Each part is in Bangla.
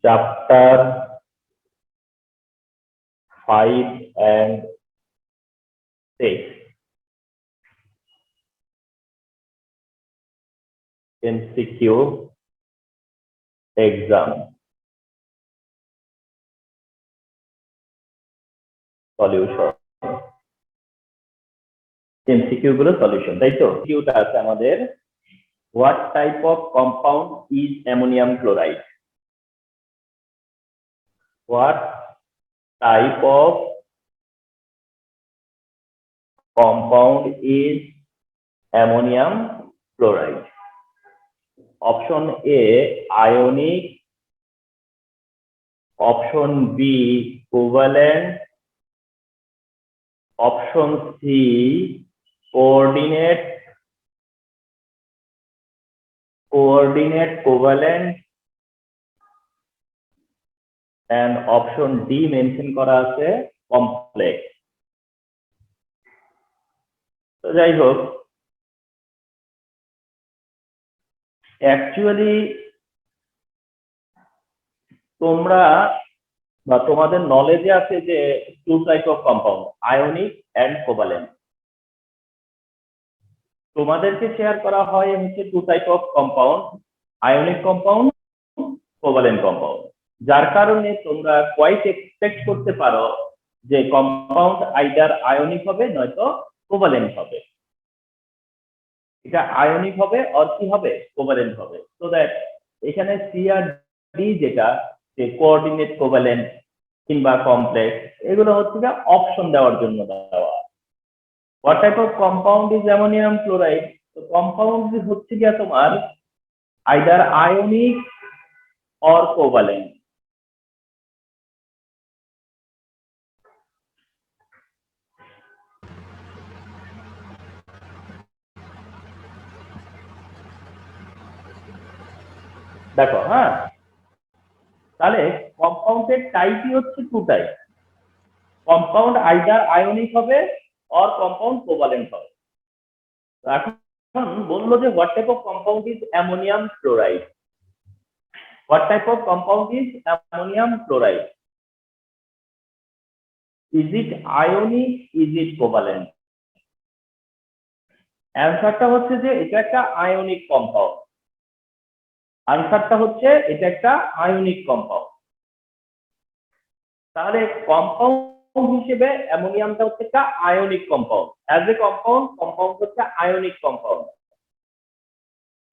chapter 5 and 6 MCQ exam solution MCQ গুলো সলিউশন তাই তো কিউটা আছে আমাদের what type of compound is ammonium chloride what type of compound is ammonium chloride option A ionic option B covalent option C coordinate covalent and option D mention করা আছে complex তো যাই হোক অ্যাকচুয়ালি তোমরা বা তোমাদের নলেজে আছে যে two type of compound ionic and covalent তোমাদেরকে শেয়ার করা হয় হচ্ছে two type of compound ionic compound covalent compound যার কারণে তোমরা কোয়াইট এক্সপেক্ট করতে পারো যে কম্পাউন্ড আইদার আয়নিক হবে নয়তো কোভালেন্ট হবে এটা আয়নিক হবে আর কি হবে কোভালেন্ট হবে সো দ্যাট এখানে সি আর ডি যেটা যে কোঅর্ডিনেট কোভালেন্ট কিংবা কমপ্লেক্স এগুলো হচ্ছে যে অপশন দেওয়ার জন্য দেওয়া what type of compound is ammonium chloride তো কম্পাউন্ড হচ্ছে গিয়া তোমার আইদার আয়নিক অর কোভালেন্ট দেখো হ্যাঁ তাহলে কম্পাউন্ডের টাইপই হচ্ছে two type compound either ionic হবে অর কম্পাউন্ড কোভালেন্ট হবে এখন বললো যে what type of compound is ammonium chloride what type of compound is ammonium chloride is it ionic is it covalent অ্যান্সারটা হচ্ছে যে এটা একটা আয়নিক কম্পাউন্ড আনসারটা হচ্ছে এটা একটা আয়নিক কম্পাউন্ড তাহলে কম্পাউন্ড হিসেবে অ্যামোনিয়ামটা হচ্ছে একটা ionic compound as a compound হচ্ছে ionic compound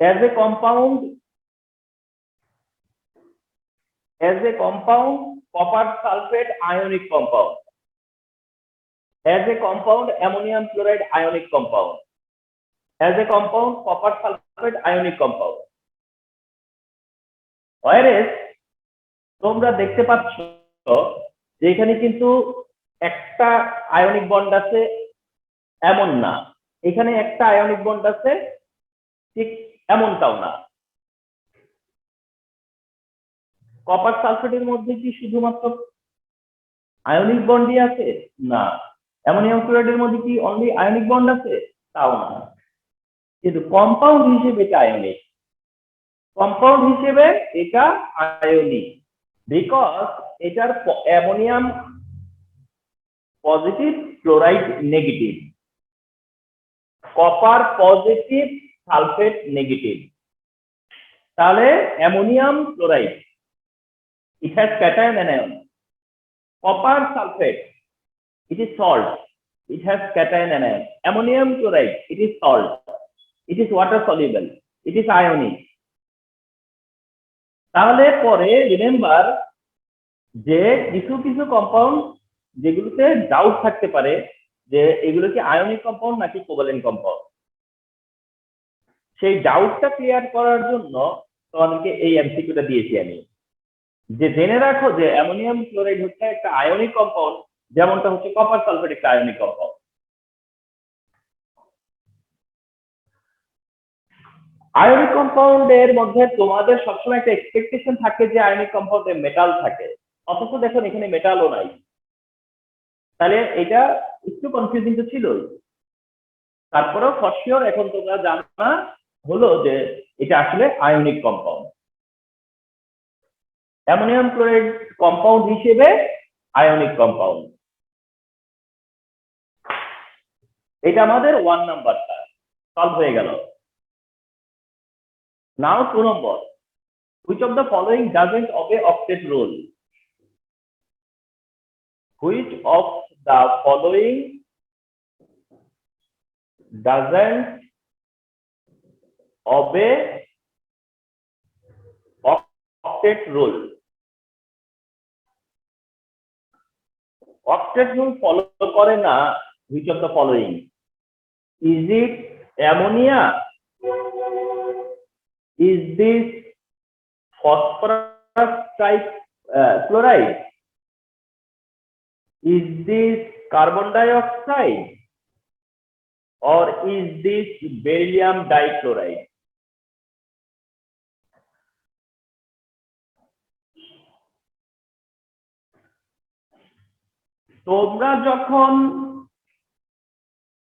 as a compound copper sulphate ionic compound as a compound ammonium chloride ionic compound as a compound copper sulphate ionic compound whereas তোমরা দেখতে পাচ্ছ যে এখানে কিন্তু একটা আয়নিক বন্ড আছে এমন না এখানে একটা আয়নিক বন্ড আছে ঠিক এমনটাও না কপার সালফেটের মধ্যে কি শুধুমাত্র আয়নিক বন্ডই আছে না অ্যামোনিয়াম ক্লোরাইডের মধ্যে কি অনলি আয়নিক বন্ড আছে তাও না কিন্তু কম্পাউন্ড হিসেবে এটা আয়নিক কম্পাউন্ড হিসেবে এটা আয়নিক বিকজ এটার ammonium positive chloride negative copper positive sulphate negative তাহলে ammonium chloride it has cation anion copper sulfate it is salt it has cation anion ammonium chloride it is salt it is water soluble it is ionic তাহলে পরে রিমেম্বার যে কিছু কিছু কম্পাউন্ড যেগুলোতে ডাউট থাকতে পারে যে এগুলো কি আয়নিক কম্পাউন্ড নাকি কোভালেন্ট কম্পাউন্ড সেই ডাউটটা ক্লিয়ার করার জন্য তোমাদেরকে এই এমসিকিউটা দিয়েছি আমি যে জেনে রাখো যে অ্যামোনিয়াম ক্লোরাইড হচ্ছে একটা আয়নিক কম্পাউন্ড যেমনটা হচ্ছে কপার সালফেট একটা আয়নিক কম্পাউন্ড আয়নিক কম্পাউন্ডের মধ্যে তোমাদের সবসময় একটা এক্সপেকটেশন থাকে যে আয়নিক কম্পাউন্ডে মেটাল থাকে অথচ দেখুন এখানে মেটালও নাই তাহলে এটা একটু কনফিউজিং তো ছিলই তারপরেও ফর শিওর এখন তোমরা জানা হলো যে এটা আসলে ionic compound ammonium chloride compound হিসেবে আয়নিক কম্পাউন্ড। এটা আমাদের 1 নাম্বারটা সলভ হয়ে গেল। নাও 2 নম্বর, which of the following doesn't obey octet rule? Which of the following doesn't obey octet rule? Octet rule follow করে না which of the following? Is it ammonia? Is this phosphorus trichloride? Is this carbon dioxide? Or is this beryllium dichloride? তোমরা যখন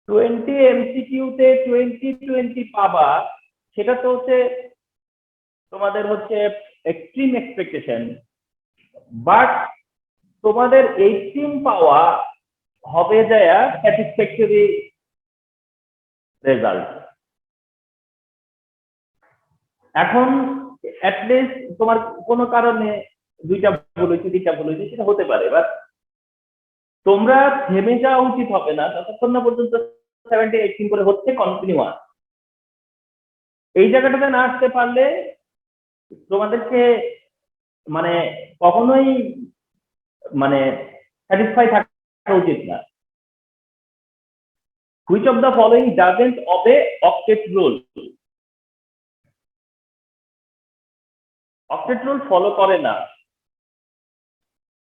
20 এমসিকিউ তে 20 পাবা, সেটা তো হচ্ছে তোমাদের হচ্ছে এক্সট্রিম এক্সপেকটেশন, বাট তোমাদের 18 পাওয়া হবে যায় স্যাটিসফ্যাক্টরি রেজাল্ট। এখন অ্যাটলিস্ট তোমার কোনো কারণে 2টা ভুল হয়েছে 3টা ভুল হয়েছে, সেটা হতে পারে, বাট তোমরা থেমে যাওয়া উচিত হবে না ততক্ষণ না পর্যন্ত 70-18 করে হচ্ছে কন্টিনিউয়াস। এই জায়গাটাতে না আসতে পারলে তোমাদেরকে মানে কখনোই মানে স্যাটিসফাই থাকা উচিত না। Which of the following doesn't obey octet rule? octet rule follow করে না,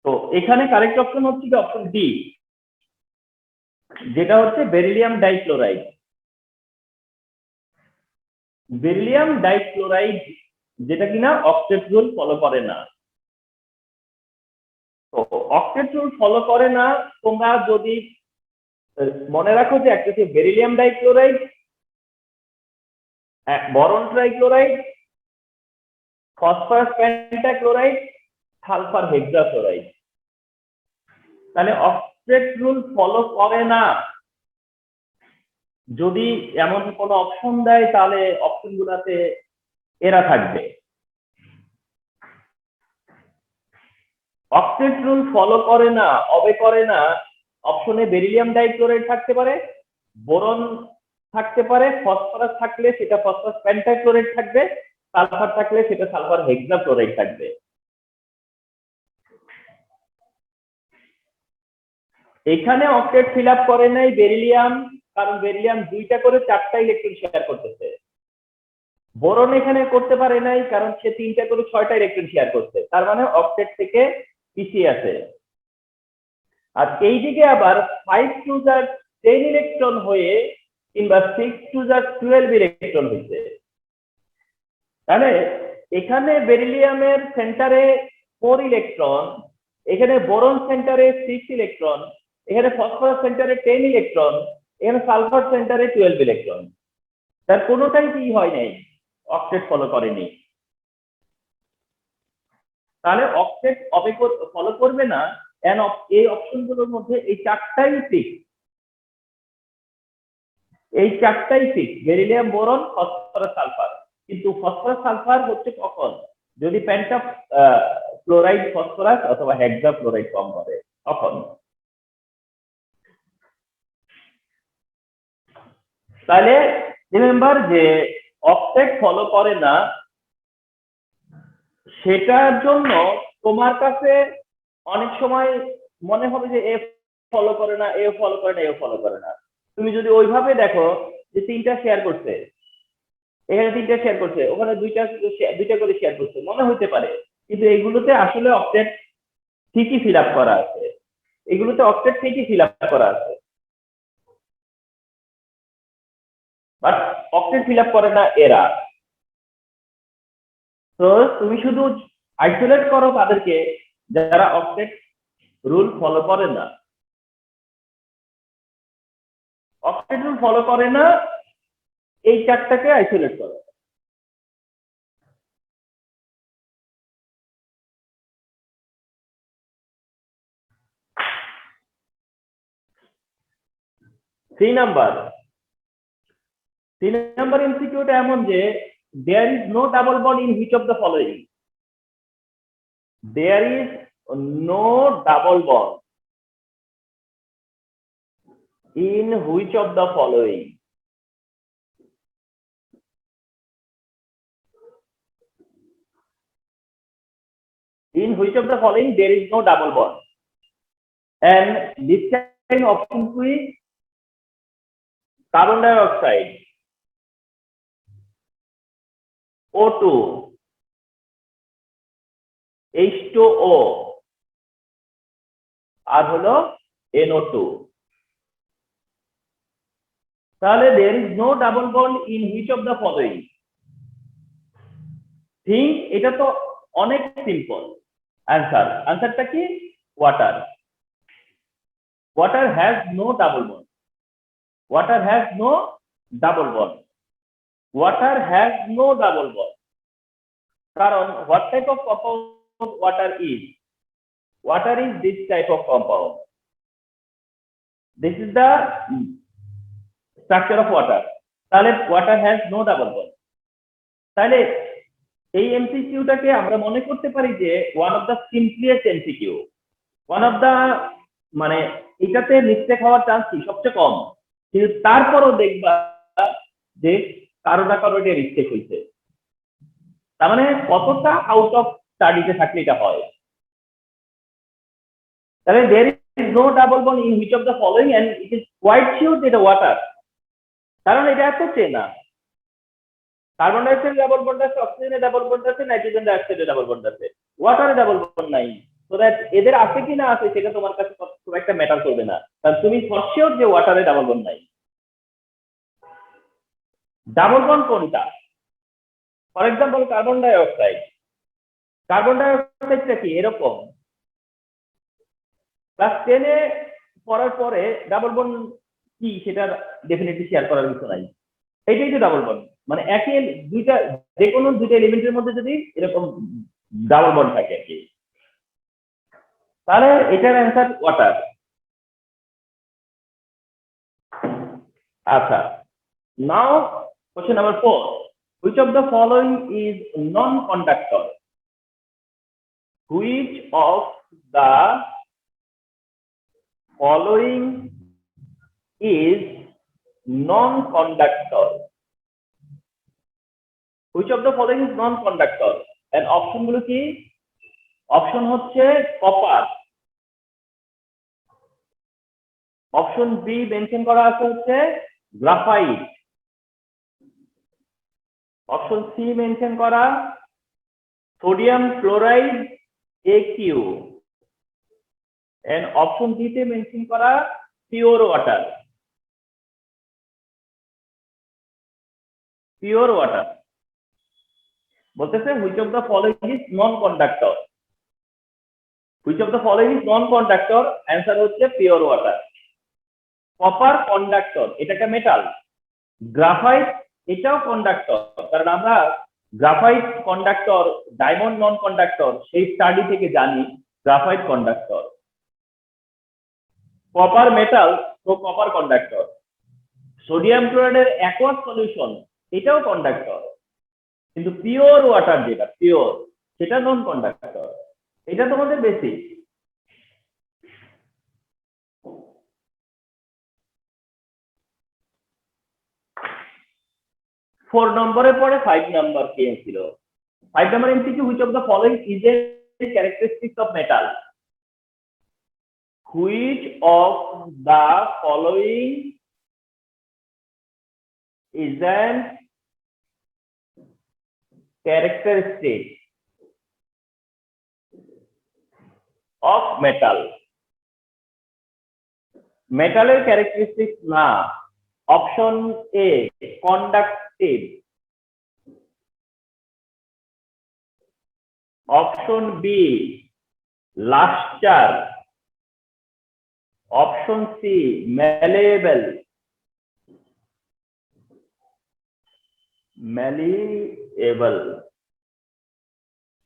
তো এখানে কারেক্ট অপশন হচ্ছে কি অপশন ডি, যেটা হচ্ছে বেরিলিয়াম ডাইক্লোরাইড। বেরিলিয়াম ডাইক্লোরাইড যেটা কিনা অক্টেট রুল ফলো করে না। তো অক্টেট রুল ফলো করে না, তোমরা যদি মনে রাখো যে একটা হচ্ছে beryllium dichloride, boron trichloride, phosphorus pentachloride, sulphur hexachloride. তাহলে অক্টেট রুল ফলো করে না। যদি এমন কোনো অপশন দেয় তাহলে অপশন গুলাতে এরা থাকবে। অক্টেট রুল ফলো করে না, অবে করে না, অপশনে বেরিলিয়াম ডাইক্লোরাইড থাকতে পারে, বোরন থাকতে পারে, ফসফরাস থাকলে সেটা ফসফরাস পেন্টাক্লোরাইড থাকবে, সালফার থাকলে সেটা সালফার হেক্সাক্লোরাইড থাকবে। এখানে অক্টেট ফিল আপ করে নাই বেরিলিয়াম, কারণ বেরিলিয়াম 2টা করে 4টা ইলেকট্রন শেয়ার করতেছে। বোরন এখানে করতে পারে নাই কারণ সে 3টা করে 6টা ইলেকট্রন শেয়ার করছে, তার মানে অক্টেট থেকে পিছিয়ে আছে। আর এইদিকে আবার 5 টু যা 10 ইলেকট্রন হয়ে কিংবা 6 টু যা 12 ইলেকট্রন হয়েছে। তাহলে এখানে বেরিলিয়ামের সেন্টারে 4 ইলেকট্রন, এখানে বোরন সেন্টারে 6 ইলেকট্রন, এখানে ফসফরাস সেন্টারে 10 ইলেকট্রন, এখানে সালফার সেন্টারে 12 ইলেকট্রন। তার কোনোটাই কি হয় নাই, অক্টেট ফলো করেনি। তাহলে অক্টেট ফলো করবে না, এই অপশনগুলোর মধ্যে এই 4টাই ঠিক, এই 4টাই ঠিক, বেরিলিয়াম, বোরন, ফসফরাস, সালফার। কিন্তু ফসফরাস সালফার হচ্ছে কখন, যদি পেন্টা ক্লোরাইড ফসফরাস অথবা হেক্সা ক্লোরাইড কম করে তখন। তাহলে রিমেম্বার যে অক্টেট ফলো করে না, সেটার জন্য তোমার কাছে অনেক সময় মনে হবে যে এ ফলো করে না, এ ফলো করে না, এ ফলো করে না। তুমি যদি ওইভাবে দেখো যে 3টা শেয়ার করছে, এখানে 3টা শেয়ার করছে, ওখানে 2টা করে শেয়ার করছে, মনে হতে পারে, কিন্তু এগুলোতে আসলে অক্টেট ঠিকই ফিল আপ করা আছে, এগুলোতে অক্টেট ঠিকই ফিল আপ করা আছে, বাট অক্টেট ফিল আপ করে না এরা। তো তুমি শুধু আইসোলেট করো তাদেরকে যারা অক্টেট রুল ফলো করে না। অক্টেট রুল ফলো করে না এই 4টাকে আইসোলেট করো। 3 নাম্বার এমসিকিউটা এমন যে there is no double bond in which of the following? There is no double bond in which of the following? In which of the following there is no double bond? And this kind of option is carbon dioxide, O2, H2O আর হলো NO2। তাহলে there is no double bond in which of the following? think এটা তো অনেক সিম্পল আনসারটা কি water has no double bond, water has no double bond, water has no double bond কারণ what type of compound water is? Water is this type of compound, this is the structure of water, তাহলে water has no double bond। তাহলে এই এমসিকিউটাকে আমরা মনে করতে পারি যে one of the simplest MCQ, one of the মানে এটাতে মিস্টেক হওয়ার চান্স কি সবচেয়ে কম, কিন্তু তারপরও দেখবা যে কারো না কারো এটা মিস্টেক হয়েছে, তার মানে কতটা আউট অফ স্টাডিতে থাকলে এটা হয়। তাহলে there is no double bond in which of the following and it is quite sure that water, কারণ এটা এত চেনা, কার্বন ডাইঅক্সাইড ডাবল বন্ড আছে, অক্সিজেনের ডাবল বন্ড আছে, নাইট্রোজেন ডাইঅক্সাইডের ডাবল বন্ড আছে, ওয়াটারে ডাবল বন্ড নাই, সো দ্যাট এদের আছে কি না আছে সেটা তোমার কাছে খুব একটা ম্যাটার করবে না, কারণ তুমি ফর শিওর যে ওয়াটারে ডাবল বন্ড নাই। ডাবল বন্ড কোনটা? ফর এক্সাম্পল কার্বন ডাইঅক্সাইডটা কি এরকম ক্লাস 10 এ পড়ার পরে ডাবল বন্ড কি সেটা ডেফিনেটলি শেয়ার করার কিছু নাই, এইটাই তো ডাবল বন্ড, মানে একই দুইটা যে কোনো দুইটা এলিমেন্টের মধ্যে যদি এরকম ডাবল বন্ড থাকে আর কি, তাহলে এটার অ্যান্সার ওয়াটার। আচ্ছা, now question number 4, which of the following is non conductor? Which of the following is non conductor? Which of the following is non conductor? and option গুলো কি? অপশন হচ্ছে কপার, অপশন বি মেনশন করা আছে হচ্ছে গ্রাফাইট, অপশন সি মেনশন করা sodium chloride AQ, and option D তে মেনশন করা পিওর ওয়াটার। পিওর ওয়াটার বলতেছে which of the following is non conductor? which of the following is non conductor? Answer হচ্ছে পিওর ওয়াটার। কপার কন্ডাক্টর, এটা একটা মেটাল। গ্রাফাইট এটাও কন্ডাক্টর, কারণ আমরা graphite conductor, diamond non conductor সেই স্টাডি থেকে জানি গ্রাফাইট কন্ডাক্টর। কপার মেটাল তো কপার কন্ডাক্টর। সোডিয়াম ক্লোরাইডের অ্যাকোয়াস সলিউশন এটাও কন্ডাক্টর, কিন্তু পিওর ওয়াটার যেটা পিওর সেটা নন কন্ডাক্টর। এটা তোমাদের বেসিক। 4 নম্বরের পরে 5 নাম্বার কি ছিল? 5 number MCQ, which of the following is a characteristics of metal? Which of the following is an characteristic of metal? মেটালের ক্যারেক্টারিস্টিক না, option A conductive, option B lustre, option C malleable,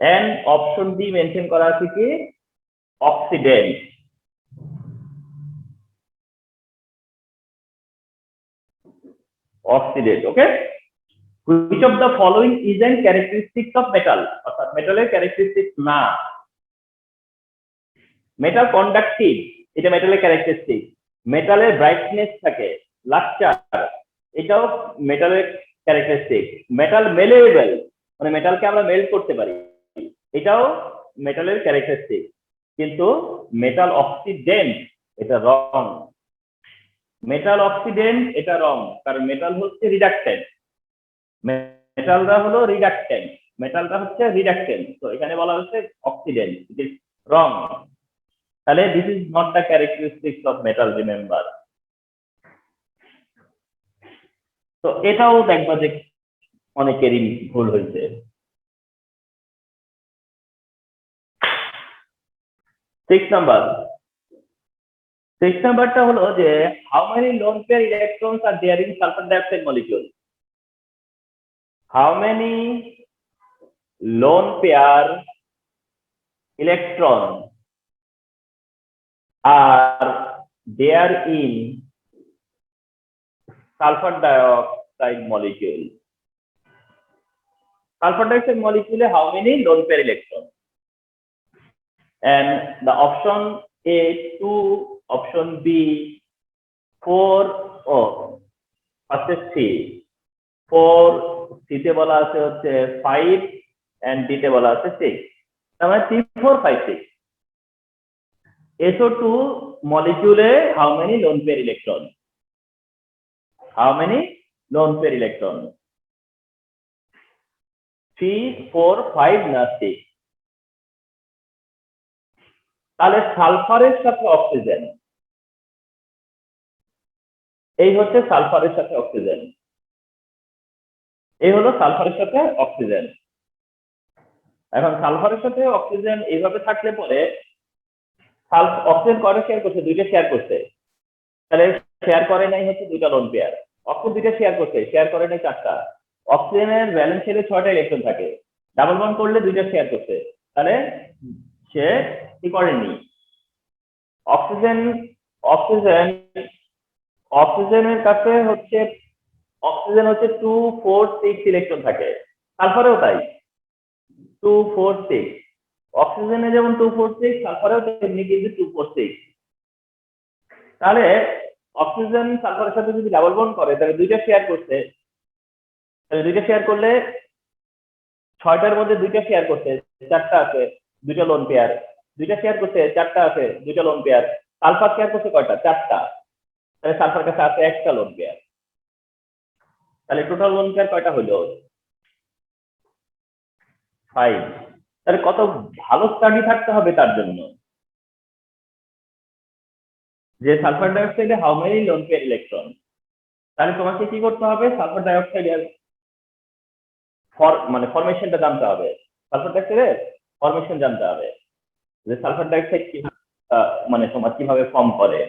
and option D mention করা আছে কি oxidant. oxidate. Okay, which of the following isn't characteristics of metal? অর্থাৎ মেটালের ক্যারেক্টারিস্টিক্স না। মেটাল কন্ডাক্টিভ, এটা মেটালের ক্যারেক্টারিস্টিক। মেটালের ব্রাইটনেস থাকে, লাস্টার, এটাও মেটালের ক্যারেক্টারিস্টিক। মেটাল মেলেবল, মানে মেটালকে আমরা মেল্ট করতে পারি, এটাও মেটালের ক্যারেক্টারিস্টিক। কিন্তু মেটাল অক্সিডেন্ট এটা রং। মেটাল অক্সিডেন্ট এটা রং, কারণ মেটাল হচ্ছে রিডাক্টেন্ট। মেটালটা হলো রিডাক্টেন্ট, মেটালটা হচ্ছে রিডাক্টেন্ট, তো এখানে বলা হচ্ছে অক্সিডেন্ট, ইট ইজ রং। তাহলে this is not the characteristics of metal, remember. তো এটাও দেখবা যে অনেকেরই ভুল হয়েছে। 6 নাম্বার, 6 নাম্বারটা হলো যে how many lone pair electrons are there in sulphur dioxide molecule? How many lone pair electron are there in sulphur dioxide molecule? Sulphur dioxide মলিকিউলে how many lone pair electron? And the option A 2, option B 4, oh first is 3, 4, C তে বলা আছে হচ্ছে 5 and D তে বলা আছে 6, তার মানে 3 4 5 6। SO2 molecule how many lone pair electron? How many lone pair electron? 3 4 5 না 6? তাহলে সালফারের সাথে অক্সিজেন, এই হচ্ছে সালফারের সাথে অক্সিজেন, এই হলো সালফারের সাথে অক্সিজেন। এখন সালফারের সাথে অক্সিজেন এইভাবে থাকলে পরে অক্সিজেন কয়টা শেয়ার করছে? দুইটা শেয়ার করছে, তাহলে শেয়ার করে নাই হচ্ছে দুইটা লোন পেয়ার। অক্সিজেন দুইটা শেয়ার করছে, শেয়ার করে নাই চারটা। অক্সিজেনের ভ্যালেন্স শেলে 6টা ইলেকট্রন থাকে, ডাবল বন্ড করলে দুইটা শেয়ার করছে, তাহলে সে কি করেনি। অক্সিজেন অক্সিজেন অক্সিজেনের কাছে হচ্ছে অক্সিজেন হচ্ছে 2 4 6 ইলেকট্রন থাকে, সালফারেও তাই 2 4 6। অক্সিজেনে যেমন 2 4 6, সালফারেও তেমনি কিন্তু 2 4 6। তাহলে অক্সিজেন সালফারের সাথে যদি ডাবল বন্ড করে তাহলে দুইটা শেয়ার করছে, তাহলে দুইটা শেয়ার করলে 6টার মধ্যে দুইটা শেয়ার করছে, 4টা আছে, দুইটা লোন পেয়ার। দুইটা শেয়ার করছে, 4টা আছে, দুইটা লোন পেয়ার। সালফার শেয়ার করছে কয়টা? 4টা, তাহলে সালফার কাছে আছে একটা লোন পেয়ার। তাহলে টোটাল লোন পেয়ার কয়টা হলো? 5। তাহলে কত ভালো স্টাডি থাকতে হবে তার জন্য, যে সালফার ডাইঅক্সাইডে how many lone pair electron. তাহলে তোমাকে কি করতে হবে? সালফার ডাইঅক্সাইডের মানে ফরমেশনটা জানতে হবে, সালফার ডাইঅক্সাইডের ফরমেশন জানতে হবে, যে সালফার ডাইঅক্সাইড কি মানে তোমার কিভাবে ফর্ম করে,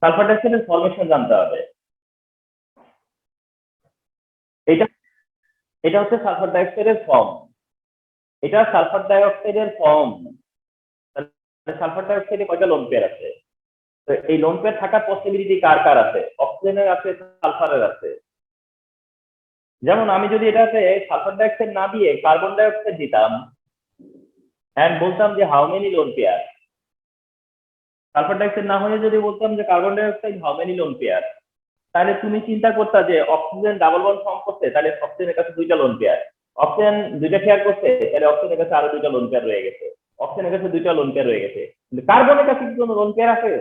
সালফার ডাইঅক্সাইডের ফরমেশন জানতে হবে। এটা এটা হচ্ছে সালফার ডাইঅক্সাইডের ফর্ম, এটা সালফার ডাইঅক্সাইডের ফর্ম। সালফার ডাইঅক্সাইডে কয়টা লোন পেয়ার আছে? তো এই লোন পেয়ার থাকার পসিবিলিটি কার কার আছে? অক্সিজেনের আছে, সালফারের আছে। যেমন আমি যদি এটাতে সালফার ডাইঅক্সাইড না দিয়ে কার্বন ডাইঅক্সাইড দিতাম এন্ড বলতাম যে how many lone pair, sulphur dioxide না হয়ে যদি বলতাম যে carbon dioxide how many lone pair, তাহলে তুমি চিন্তা করতা যে অক্সিজেন ডাবল বন্ড ফর্ম করতে, তাহলে অক্সিজেনের কাছে দুইটা লোন পেয়ার। অক্সিজেন দুইটা শেয়ার করতে, তাহলে অক্সিজেনের কাছে আরো দুইটা লোন পেয়ার রয়ে গেছে। অক্সিজেনের কাছে দুইটা লোন পেয়ার রয়ে গেছে, কিন্তু কার্বনের কাছে কি কোনো লোন পেয়ার আছে?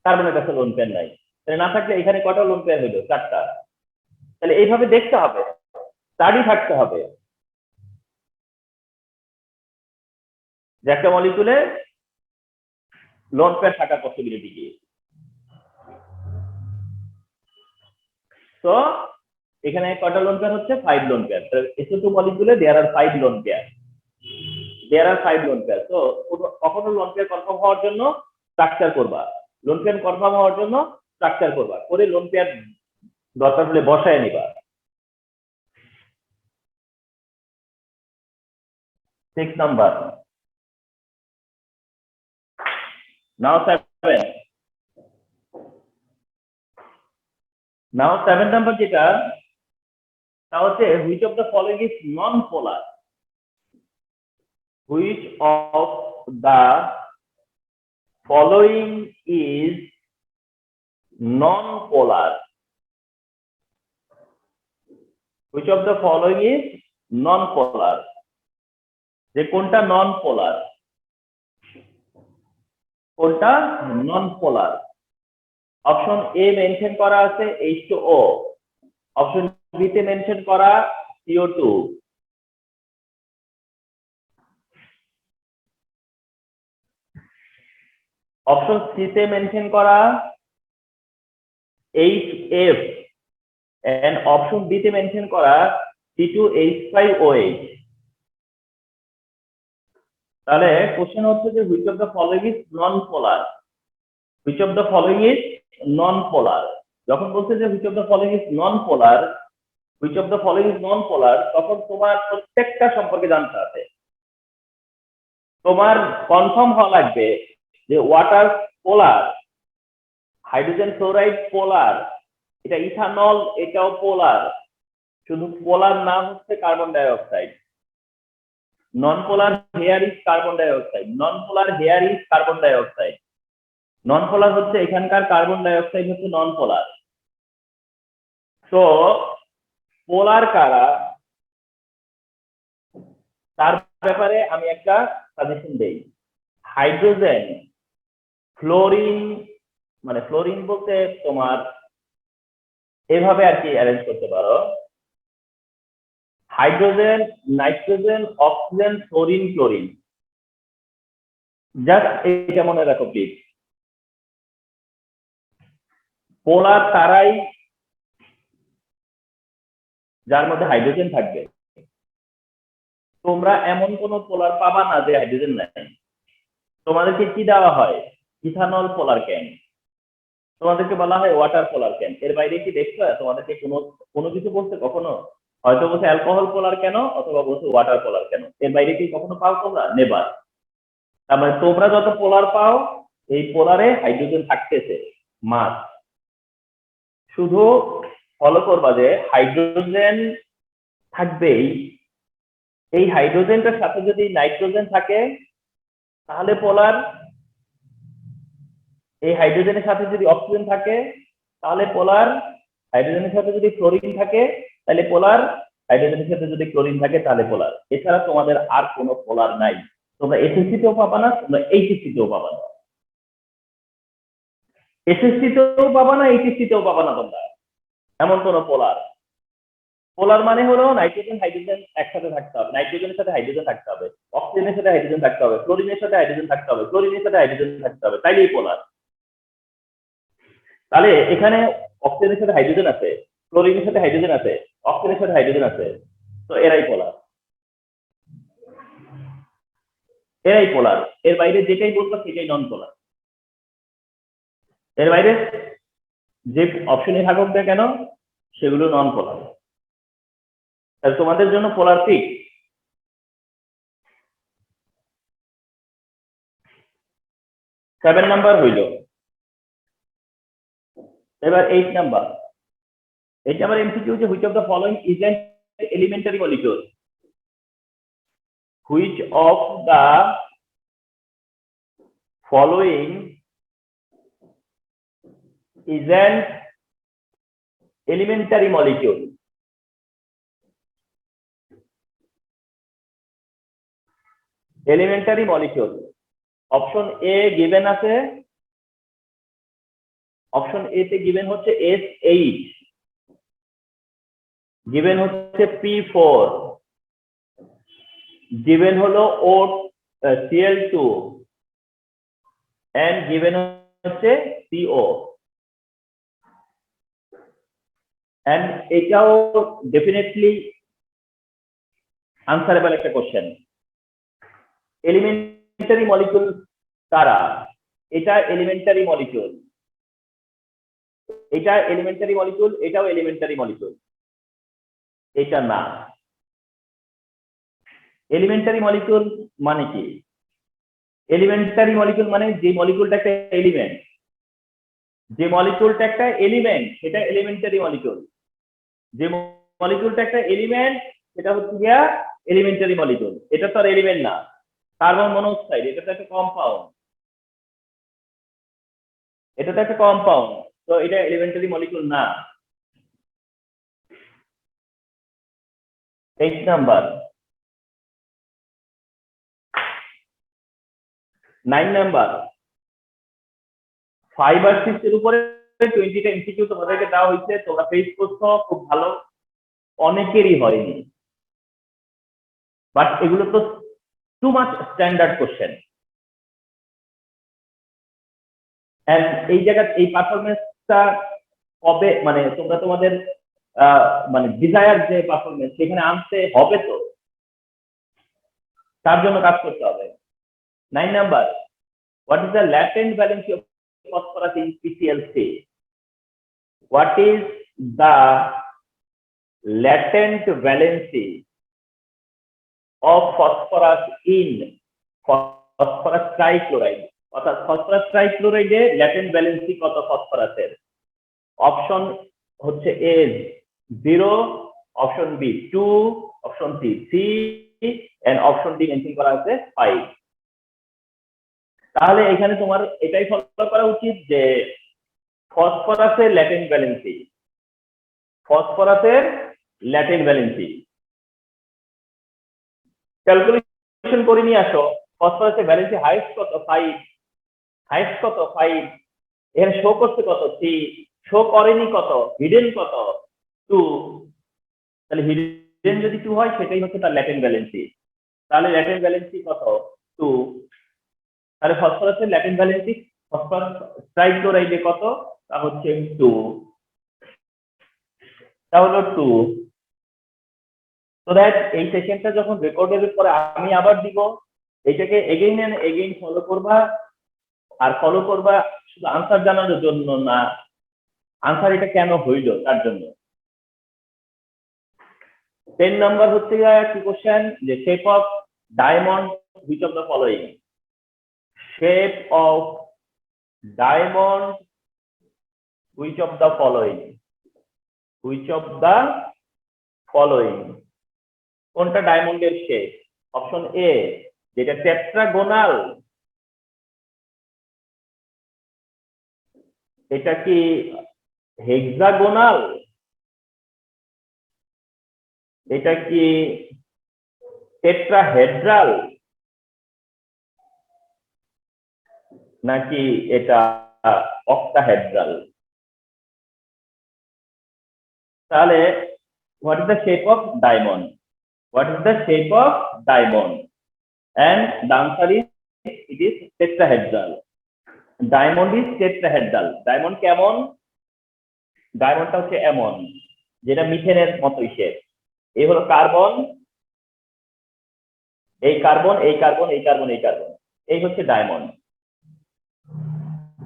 কার্বনের কাছে লোন পেয়ার নাই। তাহলে না থাকলে এখানে কয়টা লোন পেয়ার হইলো? 4টা। তাহলে এইভাবে দেখতে হবে, স্টাডি থাকতে হবে যে একটা মলিকুলে লোন পেয়ার থাকার পসিবিলিটি কি। তো এখানে কয়টা লোন পেয়ার হচ্ছে? 5 লোন পেয়ার। SO2 মলিকুলে দেয়ার আর 5 লোন পেয়ার, দেয়ার আর 5 লোন পেয়ার। তো কখনো লোন পেয়ার কনফার্ম হওয়ার জন্য স্ট্রাকচার করবা, লোন পেয়ার কনফার্ম হওয়ার জন্য স্ট্রাকচার করবা, করে লোন পেয়ার দরকার হলে বসায় নিবা। 6 নাম্বার, নাও 7। নাও 7 নাম্বার যেটা তা হচ্ছে which of the following is non polar, which of the following is non polar, which of the following is non polar, যে কোনটা নন পোলার, কোনটা নন পোলার। অপশন এ মেনশন করা আছে H2O, অপশন বি তে মেনশন করা CO2, অপশন সি তে মেনশন করা HF, এন্ড অপশন ডি তে মেনশন করা C2H5OH। তাহলে কোশ্চেন হচ্ছে যে which of the following is non polar, which of the following is non polar. যখন বলছে যে which of the following is non polar, which of the following is non polar, তখন তোমার প্রত্যেকটা সম্পর্কে জানতে হবে। তোমার কনফার্ম হওয়া লাগবে যে water polar, hydrogen fluoride polar, এটা ইথানল এটাও পোলার, শুধু পোলার নাম হচ্ছে carbon dioxide. Non polar here is carbon dioxide, non polar here is carbon dioxide. Non polar হচ্ছে এখানকার কার্বন ডাই অক্সাইড হচ্ছে নন পোলার। তো পোলার কারা তার ব্যাপারে আমি একটা সাজেশন দেই। হাইড্রোজেন, ফ্লোরিন, মানে ফ্লোরিন বলতে তোমার এভাবে আর কি অ্যারেঞ্জ করতে পারো, hydrogen, nitrogen, oxygen, fluorine, chlorine. Just এটা মনে রাখো প্লিজ। পোলার তারাই যার মধ্যে হাইড্রোজেন থাকবে। তোমরা এমন কোন পোলার পাবা না যে হাইড্রোজেন নাই। তোমাদেরকে কি দেওয়া হয়? ইথানল পোলার ক্যান, তোমাদেরকে বলা হয় ওয়াটার পোলার ক্যান। এর বাইরে কি দেখছো তোমাদেরকে কোনো কোনো কিছু বলতে কখনো? হয়তো বলছে অ্যালকোহল পোলার কেন, অথবা বলছে ওয়াটার পোলার কেন। এর বাইরে কি কখনো পাও তোমরা? নেবার। তার মানে তোমরা যত পোলার পাও, এই পোলারে হাইড্রোজেন থাকতেছে মাস। শুধু ফলো করবা যে হাইড্রোজেন থাকবেই, এই হাইড্রোজেনটার সাথে যদি নাইট্রোজেন থাকে তাহলে পোলার, এই হাইড্রোজেনের সাথে যদি অক্সিজেন থাকে তাহলে পোলার, হাইড্রোজেনের সাথে যদি ক্লোরিন থাকে তাহলে পোলার, হাইড্রোজেনের সাথে যদি ক্লোরিন থাকে তাহলে পোলার। এছাড়া তোমাদের আর কোনো পোলার নাই। তোমরা এসএসসি তেও পাবা না, তোমরা এইচএসসি তেও পাবা না, এসএসসি তেও পাবা না, এইচএসসি তেও পাবা না তোমরা এমন কোন পোলার। পোলার মানে হলো নাইট্রোজেন হাইড্রোজেন একসাথে থাকতে হবে, নাইট্রোজেনের সাথে হাইড্রোজেন থাকতে হবে, অক্সিজেনের সাথে হাইড্রোজেন থাকতে হবে, ক্লোরিনের সাথে হাইড্রোজেন থাকতে হবে, ক্লোরিনের সাথে হাইড্রোজেন থাকতে হবে, তাইলেই পোলার। তাহলে এখানে অক্সিজেনের সাথে হাইড্রোজেন আছে, ক্লোরিনের সাথে হাইড্রোজেন আছে, অক্সিজেনের সাথে হাইড্রোজেন আছে, তো এরাই পোলার, এরাই পোলার। এর বাইরে যেটাই বলবো সেটাই নন পোলার। এর বাইরে যে অপশনে থাকুক না কেন সেগুলো নন পোলার। তাহলে তোমাদের জন্য পোলার ফিক্স। 7 নাম্বার হইল। এবার 8 নাম্বার। 8 নাম্বার এমসিকিউ যে which of the following is an elementary molecule, which of the following is an elementary molecule. Elementary molecule. Option a given আছে, অপশন এ তে গিভেন হচ্ছে SH, গিভেন হচ্ছে P4, গিভেন হলো Cl2 এন্ড গিভেন হচ্ছে CO। এন্ড এটাও ডেফিনেটলি আনসারেবল একটা কোশ্চেন। এলিমেন্টারি মলিকিউল কারা? এটা এলিমেন্টারি মলিকিউল, এটা এলিমেন্টারি মলিকিউল, এটাও এলিমেন্টারি মলিকিউল, এটা না। এলিমেন্টারি মলিকিউল মানে কি? এলিমেন্টারি মলিকিউল মানে যে মলিকিউলটা একটা এলিমেন্ট, যে মলিকিউলটা একটা এলিমেন্ট সেটা এলিমেন্টারি মলিকিউল, যে মলিকিউলটা একটা এলিমেন্ট সেটা হচ্ছে গিয়া এলিমেন্টারি মলিকিউল। এটা তো আর এলিমেন্ট না। কার্বন মনোক্সাইড এটা তো একটা কম্পাউন্ড, এটা তো একটা কম্পাউন্ড, তো এটা এলিমেন্টারি মলিকিউল না। 8 নাম্বার। 9 নাম্বার, 5 আর 6 এর উপরে 20টা এমসিকিউ তোমাদেরকে দেওয়া হয়েছে, তোমরা ফেস করছো, খুব ভালো, অনেকেরই হয়নি, বাট এগুলো তো too much standard question. And এই জায়গা এই পারফরমেন্সটা কবে মানে তোমরা তোমাদের মানে ডিজায়ার যে পারফরমেন্স সেখানে আনতে হবে, তো তার জন্য কাজ করতে হবে। 9 number, what is the latent valency of phosphorus in PCl3? What is the latent valency of phosphorus in phosphorus trichloride? অর্থাৎ ফসফরাস ট্রাইক্লোরাইডে ল্যাটেন্ট ভ্যালেন্সি কত ফসফরাসের? অপশন হচ্ছে A 0, option B 2, option C 3 and option D mention করা আছে 5। তাহলে এখানে তোমার এটাই ফলো করা উচিত যে ফসফরাসের ল্যাটেন্ট ভ্যালেন্সি, ফসফরাসের ল্যাটেন্ট ভ্যালেন্সি ক্যালকুলেশন করে নিয়ে আসো। ফসফরাসের ভ্যালেন্সি হাইয়েস্ট কত? 5। হাইয়েস্ট কত? 5। এখানে শো করছে কত? 3। শো করেনি কত? হিডেন কত? 2। তাহলে হিডেন যদি 2 হয় সেটাই হচ্ছে তার ল্যাটেন্ট ভ্যালেন্সি। তাহলে ল্যাটেন্ট ভ্যালেন্সি কত? 2। তাহলে ফসফরাসের ল্যাটেন্ট ভ্যালেন্সি ফসফরাস ট্রাইক্লোরাইডে কত? তা হচ্ছে 2। তা হলো 2। তো দ্যাট এই সেশনটা যখন রেকর্ডের পরে আমি আবার দিব, এটাকে এগেইন এন্ড এগেইন ফলো করবা। আর ফলো করবা শুধু আনসার জানানোর জন্য না, আনসার এটা কেন হইল তার জন্য। 10 নাম্বার হচ্ছে কি কোশ্চেন, যে shape of diamond which of the following? Shape of diamond which of the following? Which of the following কোনটা ডায়মন্ডের শেপ? অপশন এ যেটা টেট্রাগোনাল, এটা কি হেক্সাগোনাল, এটা কি টেট্রাহেড্রাল, নাকি এটা অক্টাহেড্রাল? তাহলে what is the shape of diamond? What is the shape of diamond? And the answer is it is tetrahedral. Diamond is tetrahedral. Diamond কেমন? ডায়মন্ডটা হচ্ছে এমন, যেটা মিথেনের মতোই শেপ। এই হলো কার্বন, এই কার্বন, এই কার্বন, এই কার্বন, এই কার্বন, এই হচ্ছে diamond.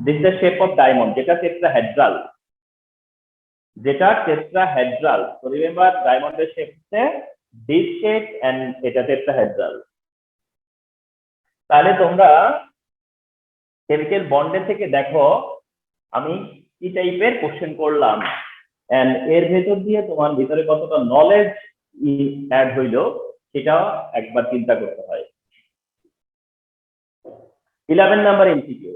This is the shape of diamond, যেটা টেট্রাহেড্রাল, যেটা টেট্রাহেড্রাল। তো রিমেম্বার ডায়মন্ডের শেপ হচ্ছে ডিস শেপ এন্ড এটা টেট্রাহেড্রাল। তাহলে তোমরা কেমিক্যাল বন্ডের থেকে দেখো আমি কি টাইপের কোশ্চেন করলাম, এন্ড এর ভেতর দিয়ে তোমার ভিতরে কতটা নলেজ অ্যাড হইলো সেটা একবার চিন্তা করতে হয়। 11 number MCQ,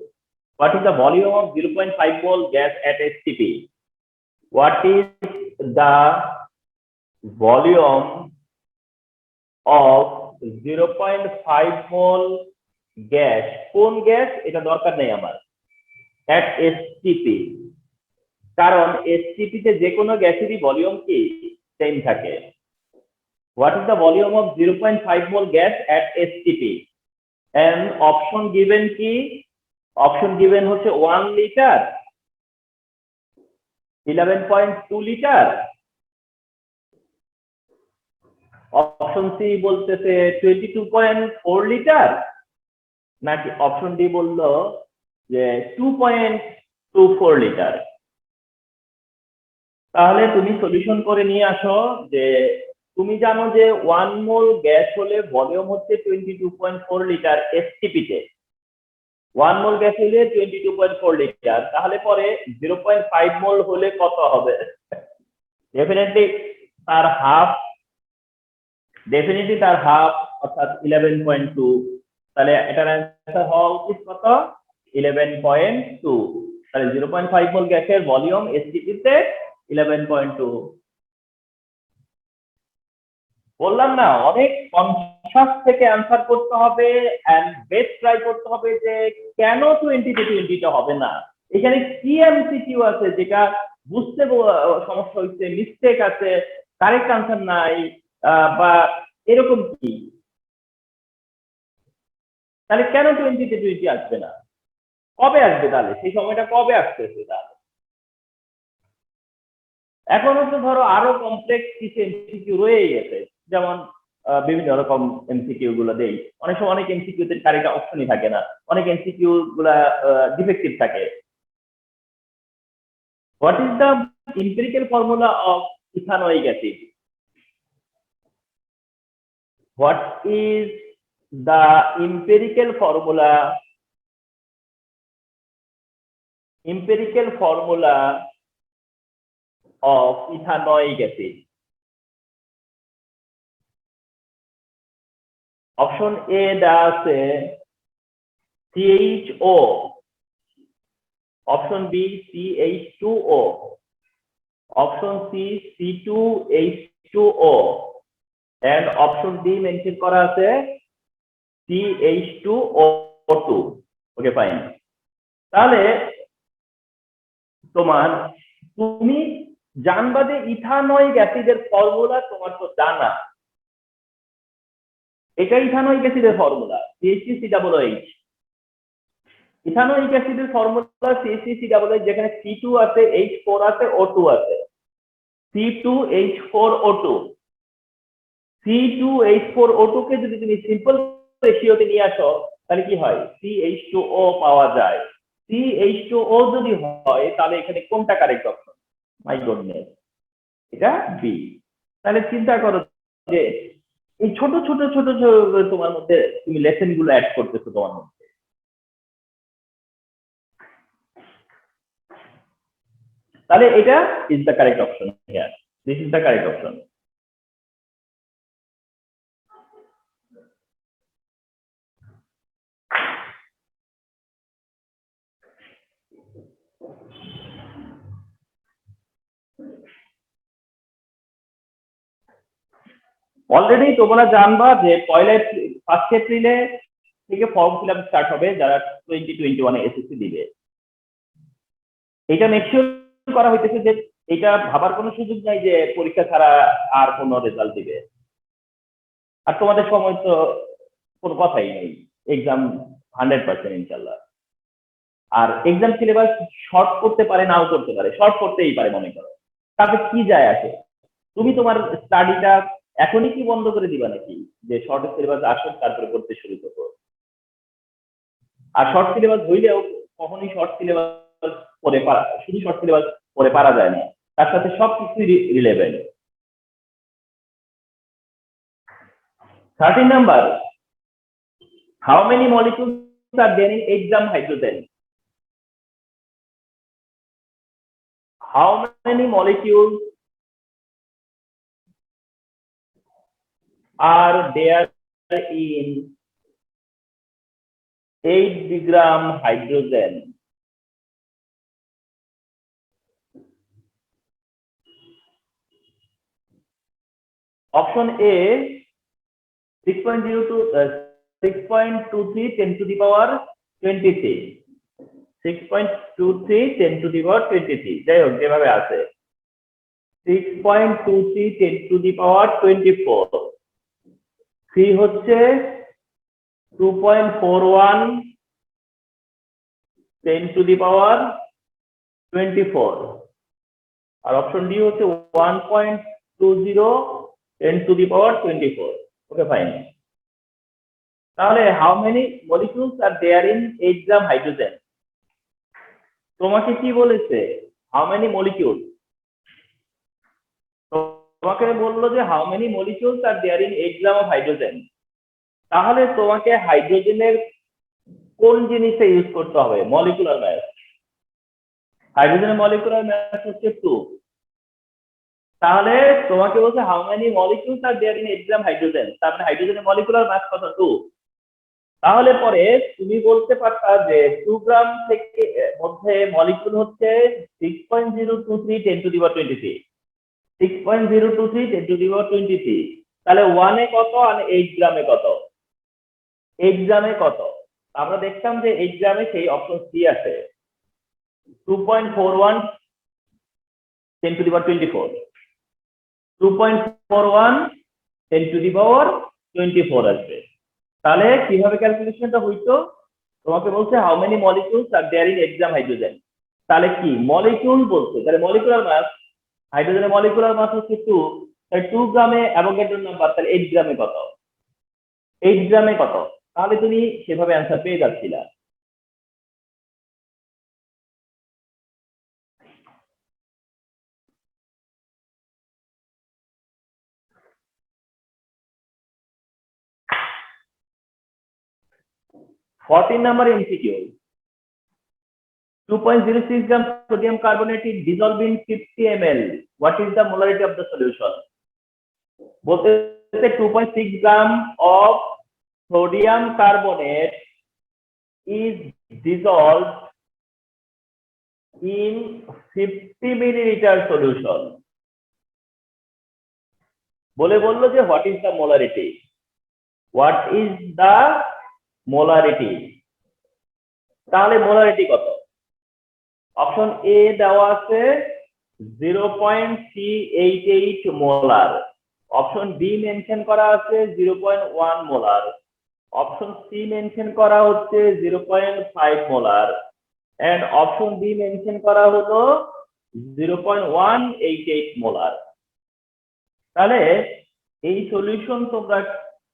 what is the volume of 0.5 mole gas at STP? What is the volume of 0.5 mole gas? কোন গ্যাস এটা দরকার নেই আমার, at STP, কারণ STP তে যে কোনো গ্যাসেরই ভলিউম কি সেম থাকে। What is the volume of 0.5 mole gas at STP? and option given কি? অপশন গিভেন হচ্ছে 1 লিটার, 11.2 লিটার, অপশন সি বলতেছে 22.4 লিটার, নাকি অপশন ডি বললো যে 2.24 লিটার। তাহলে তুমি সলিউশন করে নিয়ে আসো যে তুমি জানো যে 1 মোল গ্যাস হলে ভলিউম হচ্ছে 22.4 লিটার এসটিপি তে, 1 মোল গ্যাস হলে 22.4 লিটার, তাহলে পরে 0.5 মোল হলে কত হবে? ডেফিনেটলি তার হাফ, অর্থাৎ 11.2। তাহলে এটার অ্যান্সার হওয়া উচিত কত? 11.2। তাহলে 0.5 মোল গ্যাসের ভলিউম এসটিপি তে 11.2। বললাম না, অনেক কনসাস থেকে অ্যান্সার করতে হবে এন্ড বেস্ট ট্রাই করতে হবে যে কেন 20 হবে না। এখানে কি এমসিকিউ আছে যেটা বুঝতে সমস্যা হচ্ছে, মিস্টেক আছে, কারেক্ট আনসার নাই, বা এরকম কি? তাহলে কেন 20 আসবে না? কবে আসবে তাহলে? সেই সময়টা কবে আসতেছে তাহলে? এখন হচ্ছে ধরো আরো কমপ্লেক্স কিছু এমসিকিউ রয়ে গেছে, যেমন বিভিন্ন রকম এমসিকিউ গুলো দেই। অনেক সময় অনেক এমসিকিউ তে কারেক্ট অপশনই থাকে না, অনেক এমসিকিউ গুলা ডিফেক্টিভ থাকে। What is the empirical formula of ethanoic acid? What is the empirical formula of ethanoic acid? Option A দেওয়া আছে CHO, option B CH2O, option C C2H2O, and option D mention করা আছে CH2O2। Okay fine. তাহলে তুমি জানবা যে ইথানোয়িক অ্যাসিডের ফর্মুলা তোমার তো জানা, এটা ইথানোয়িক অ্যাসিডের ফর্মুলা CH3COOH। ইথানোয়িক অ্যাসিডের ফর্মুলা CH3COOH, যেখানে C2 আছে, H4 আছে, O2 আছে। C2H4O2, C2H4O2 কে যদি তুমি সিম্পল রেশিওতে নিয়ে আসো তাহলে কি হয়? CH2O পাওয়া যায়। CH2O যদি হয় তাহলে এখানে কোনটা কারেক্ট অপশন? মাই গডনেস, এটা বি। তাহলে চিন্তা করো যে এই ছোট ছোট ছোট ছোট তোমার মধ্যে তুমি লেসন গুলো অ্যাড করতেছো তোমার মধ্যে। তাহলে এটা is the correct option here, this is the correct option. Already তোমরা জানবা যে ফার্স্ট এপ্রিলে থেকে ফর্ম ফিল আপ স্টার্ট হবে যারা 2021 এসএসসি দিবে। এটা মেকশিওর করা হইতেছে যে এটা ভাবার কোনো সুযোগ নাই যে পরীক্ষা ছাড়া আর কোনো রেজাল্ট দিবে। আর তোমাদের সময় তো কোনো কথাই নেই, এক্সাম 100% ইনশাল্লাহ। আর এক্সাম সিলেবাস শর্ট করতে পারে, নাও করতে পারে, শর্ট করতেই পারে মনে করো, তাতে কি যায় আসে? তুমি তোমার স্টাডিটা এখনই কি বন্ধ করে দিবা নাকি যে শর্ট সিলেবাস আসুক তারপরে পড়তে শুরু করবো? আর শর্ট সিলেবাস হইলেও কখনোই শর্ট সিলেবাস পড়ে পারা, শুধু শর্ট সিলেবাস পড়ে পারা যায় না, তার সাথে সবকিছুই relevant. 13 number, how many molecules are there in 8 gram hydrogen? How many molecules are there in 8 gram hydrogen? Option A 6.23 10 to the power 23, 6.23 10 to the power 23, যাই হোক যেভাবে আছে 6.23 10 to the power 24। C হচ্ছে 2.41 10 to the power 24, আর অপশন ডি হচ্ছে 1.20 10 to the power 24। Okay fine. তাহলে how many molecules are there in 8 gram hydrogen? তোমাকে কি বলেছে? হাউ মেনি মলিকিউল, তোমাকে বললো যে how many molecules are there in 8 gram of hydrogen. তাহলে তোমাকে হাইড্রোজেনের কোন জিনিসে ইউজ করতে হবে? Molecular mass. হাইড্রোজেনের মলিকুলার ম্যাথ হচ্ছে 2। তাহলে তোমাকে বলছে how many molecules are there in 8 gram hydrogen, তার মানে হাইড্রোজেনের মলিকুলার মাস কত? 2। তাহলে পরে তুমি বলতে পারতা যে 2 গ্রাম থেকে মধ্যে মলিকিউল হচ্ছে 6.023 10 to the power 23, 6.023 10 to the পাওয়ার 23। তাহলে 1 এ কত আর 8 গ্রামে কত? 8 গ্রামে কত? আমরা দেখতাম যে 8 গ্রামে সেই অপশন সি আছে 2.41 10 to the power 24, 2.41 10 to the পাওয়ার 24 আসবে। তাহলে কিভাবে ক্যালকুলেশনটা হইতো? তোমাকে বলছে how many molecules are there in 8 gram hydrogen. তাহলে কি মলিকিউল বলছে, তাহলে মলিকুলার মাস, হাইড্রোজেনের মলিকুলার মাস হচ্ছে 2, তাহলে 2 গ্রামে অ্যাভোগাড্রোর নাম্বার, তাহলে 8 গ্রামে কত? 8 গ্রামে কত? তাহলে তুমি সেভাবে অ্যান্সার পেয়ে যাচ্ছিলা। Number MCQ, 2.06 gram sodium carbonate is dissolved in 50 ml. What is the molarity of the solution? বলতে 2.6 gram of sodium carbonate is dissolved in 50 milliliter solution. বললো যে what is the molarity? What is the molarity? তাহলে মোলারিটি কত? অপশন এ দেওয়া আছে 0.388 মোলার, অপশন বি মেনশন করা আছে 0.1 মোলার, অপশন সি মেনশন করা হচ্ছে 0.5 molar, and option D mention করা হলো 0.188 মোলার। তাহলে এই সলিউশন তোমরা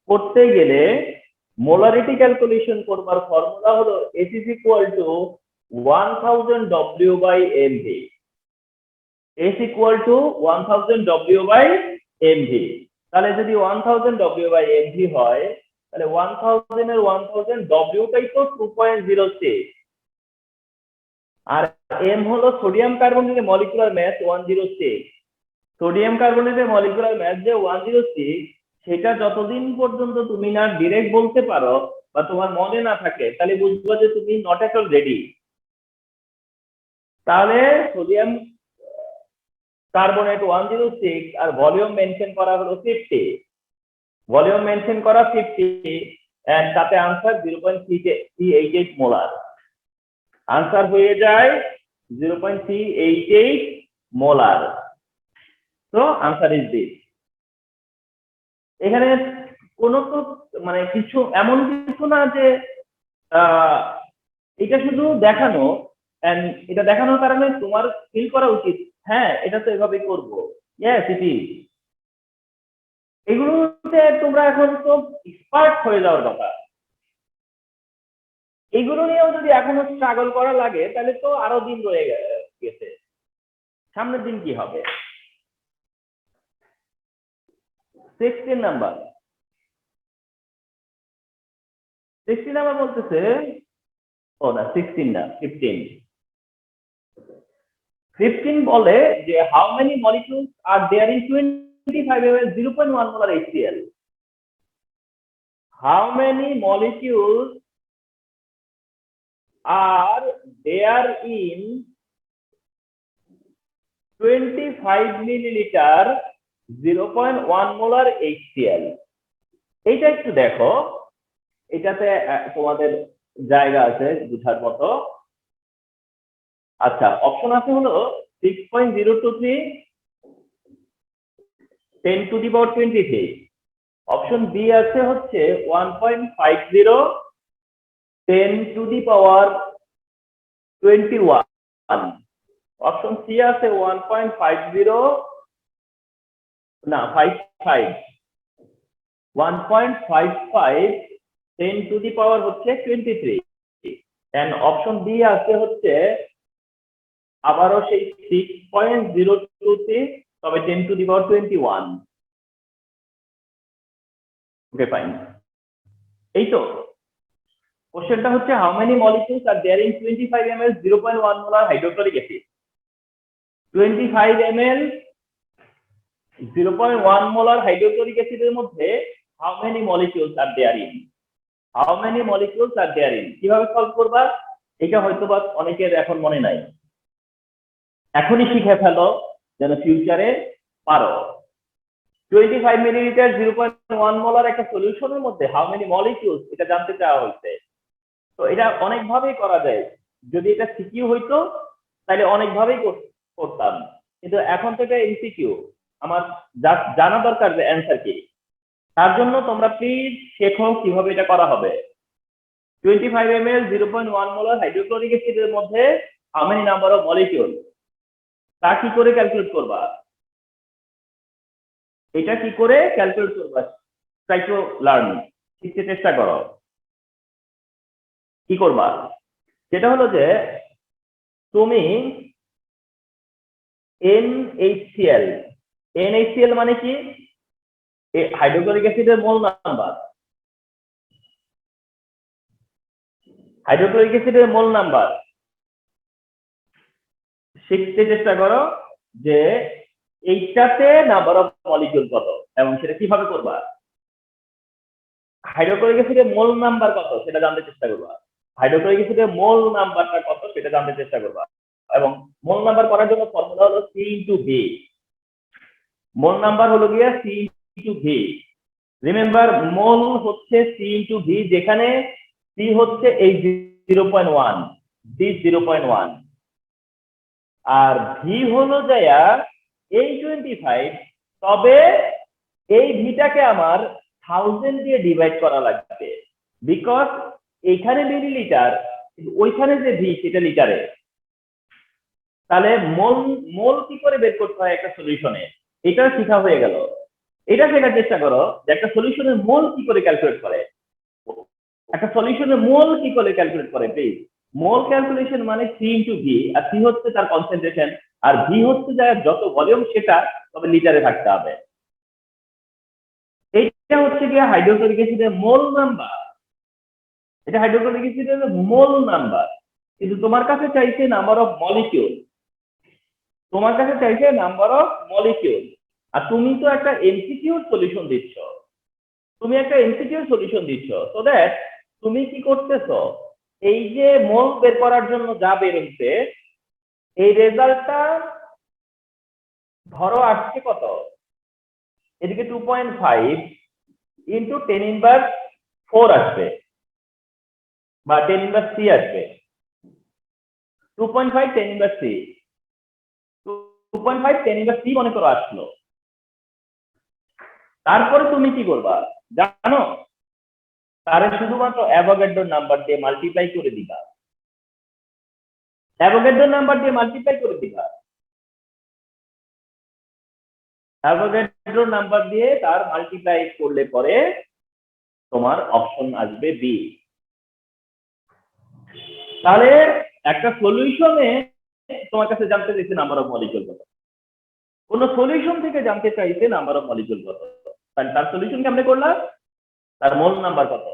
করতে গেলে মোলারিটি ক্যালকুলেশন করবার ফর্মুলা হলো S is equal to 1000 W by mv, S equal to 1000 W by mv। তাহলে যদি 1000 W by mv হয় তাহলে 1000 এর 1000 W টাই তো 2.06, আর m হলো সোডিয়াম কার্বনেটের মলিকুলার মাস 106। সোডিয়াম কার্বনেটের মলিকুলার মাস যে 106, সেটা যতদিন পর্যন্ত তুমি না ডিরেক্ট বলতে পারো বা তোমার মনে না থাকে তাহলে বুঝবা যে তুমি নট এট অল রেডি। তাহলে সোডিয়াম কার্বনেট 106 আর ভলিউম মেনশন করা হলো 50, ভলিউম মেনশন করা 50 এন্ড তাতে आंसर 0.388 মোলার, आंसर হয়ে যায় 0.388 মোলার। তো आंसर ইজ দিস। এখানে কোনো তো মানে কিছু এমন কিছু না যে এটা শুধু দেখানো, এন্ড এটা দেখানোর কারণে তোমার ফিল করা উচিত হ্যাঁ এটা তো এভাবে করব। Yes it is. এগুলোতে তোমরা এখন তো এক্সপার্ট হয়ে যাওয়ার কথা। এগুলো নিয়েও যদি এখনো স্ট্রাগল করা লাগে তাহলে তো আরো দিন রয়ে গেছে, সামনের দিন কি হবে? 16 নাম্বার, 16 নাম্বার বলতেছে, ও না 16 না 15, 15 বলে যে how many molecules are there in 25 ml 0.1 molar HCl? How many molecules are there in 25 milliliter 0.1 molar HCl? এইটা একটু দেখো, এটাতে তোমাদের জায়গা আছে বুঝার মতো। আচ্ছা, অপশন আছে হলো 6.023 10 to the power 23, option B আছে হচ্ছে 1.50 10 to the power 21, option C আছে 1.50 না 55 1.55 10 to the power হচ্ছে 23, এন্ড অপশন ডি আছে হচ্ছে আবারও সেই 6.023 তবে 10 to the power 21। Okay fine, এই তো কোশ্চেনটা হচ্ছে how many molecules are there in 25 ml 0.1 molar hydrochloric acid. 25 ml 0.1 molar hydrochloric অ্যাসিডের মধ্যে how many molecules are there in, how many molecules are there in কিভাবে সলভ করবা, এটা হয়তো বা অনেকের এখন মনে নাই, এখনই শিখে ফেলো যেন ফিউচারে পারো। 25 মিলিলিটার 0.1 মোলার একটা সলিউশনের মধ্যে হাউ মেনি মলিকিউলস এটা জানতে চাওয়া হয়েছে। তো এটা অনেকভাবেই করা যায়, যদি এটা সিকিউ হইতো তাহলে অনেকভাবেই করতাম, কিন্তু এখন থেকে এমসিকিউ আমার জানা দরকার যে অ্যান্সার কি। তার জন্য তোমরা প্লিজ শেখো কিভাবে এটা করা হবে। 25 ml 0.1 মোলার হাইড্রোক্লোরিক অ্যাসিডের মধ্যে how many number of molecule, তা কি করে ক্যালকুলেট করবা, এটা কি করে ক্যালকুলেট করবা, ট্রাই টু লার্ন, শিখতে চেষ্টা করো। কি করবা, সেটা হলো যে তুমি NaCl, NaCl মানে কি, হাইড্রোক্লোরিক অ্যাসিডের মোল নাম্বার, হাইড্রোক্লোরিক অ্যাসিডের মোল নাম্বার শিখতে চেষ্টা করো যে এইটাতে নাম্বার অফ মলিকিউল কত এবং সেটা কিভাবে করবা। হাইড্রোক্লোরিক অ্যাসিডের মোল নাম্বার কত সেটা জানতে চেষ্টা করবা, হাইড্রোক্লোরিক অ্যাসিডের মোল নাম্বারটা কত সেটা জানতে চেষ্টা করবা, এবং মোল নাম্বার করার জন্য ফর্মুলা হলো C/V, মোল নাম্বার হলো গিয়া C/V। রিমেম্বার মোল হচ্ছে C/V, যেখানে C হচ্ছে এই 0.1, D 0.1, আর V হলো যায়া এই 25, তবে এই ভিটাকে আমার 1000 দিয়ে ডিভাইড করা লাগবে, বিকজ এইখানে মিলিলিটার, ওইখানে যে ভি সেটা লিটারে। তাহলে মোল কি করে বের করতে হয় একটা সলিউশনে, এটা শেখা হয়ে গেল। এটা শেখার চেষ্টা করো যে একটা সলিউশনের মোল কি করে ক্যালকুলেট করে, একটা সলিউশনের মোল কি করে ক্যালকুলেট করে প্লিজ। মোল ক্যালকুলেশন মানে C/V, আর C হচ্ছে তার কনসেন্ট্রেশন, আর V হচ্ছে যার যত ভলিউম সেটা তবে লিটারে থাকতে হবে। এইটা হচ্ছে গিয়ে হাইড্রোক্লোরিক অ্যাসিডের মোল নাম্বার, এটা হাইড্রোক্লোরিক অ্যাসিডের মোল নাম্বার, কিন্তু তোমার কাছে চাইছে নাম্বার অফ মলিকিউল, তোমার কাছে চাইছে নাম্বার অফ মলিকিউল, আর তুমি তো একটা এমসিকিউ সলিউশন দিচ্ছ, তুমি একটা এমসিকিউ সলিউশন দিচ্ছ, সো দ্যাট তুমি কি করতেছো, এই যে মোল বের করার জন্য যা বের হচ্ছে এই রেজাল্টটা ধরো আসছে কত, এদিকে 2.5 ইন্টু 10⁻⁴ আসবে বা 10⁻³ আসবে, 2.5 10⁻³ 2.5 10⁻³ মনে করো আসলো। তারপরে তুমি কি করবা জানো, তারে শুধুমাত্র অ্যাভোগাড্রো নাম্বার দিয়ে মাল্টিপ্লাই করে দিবা, অ্যাভোগাড্রো নাম্বার দিয়ে মাল্টিপ্লাই করে দিবা, অ্যাভোগাড্রো নাম্বার দিয়ে তার মাল্টিপ্লাই করলে পরে তোমার অপশন আসবে বি। তাহলে একটা সলিউশনে তোমার কাছে জানতে চাইছে নাম্বার অফ মলিকিউল কত, কোন সলিউশন থেকে জানতে চাইছে নাম্বার অফ মলিকিউল কত, তাহলে তার সলিউশন কেমনে করলাম, তার মোল নাম্বার কত,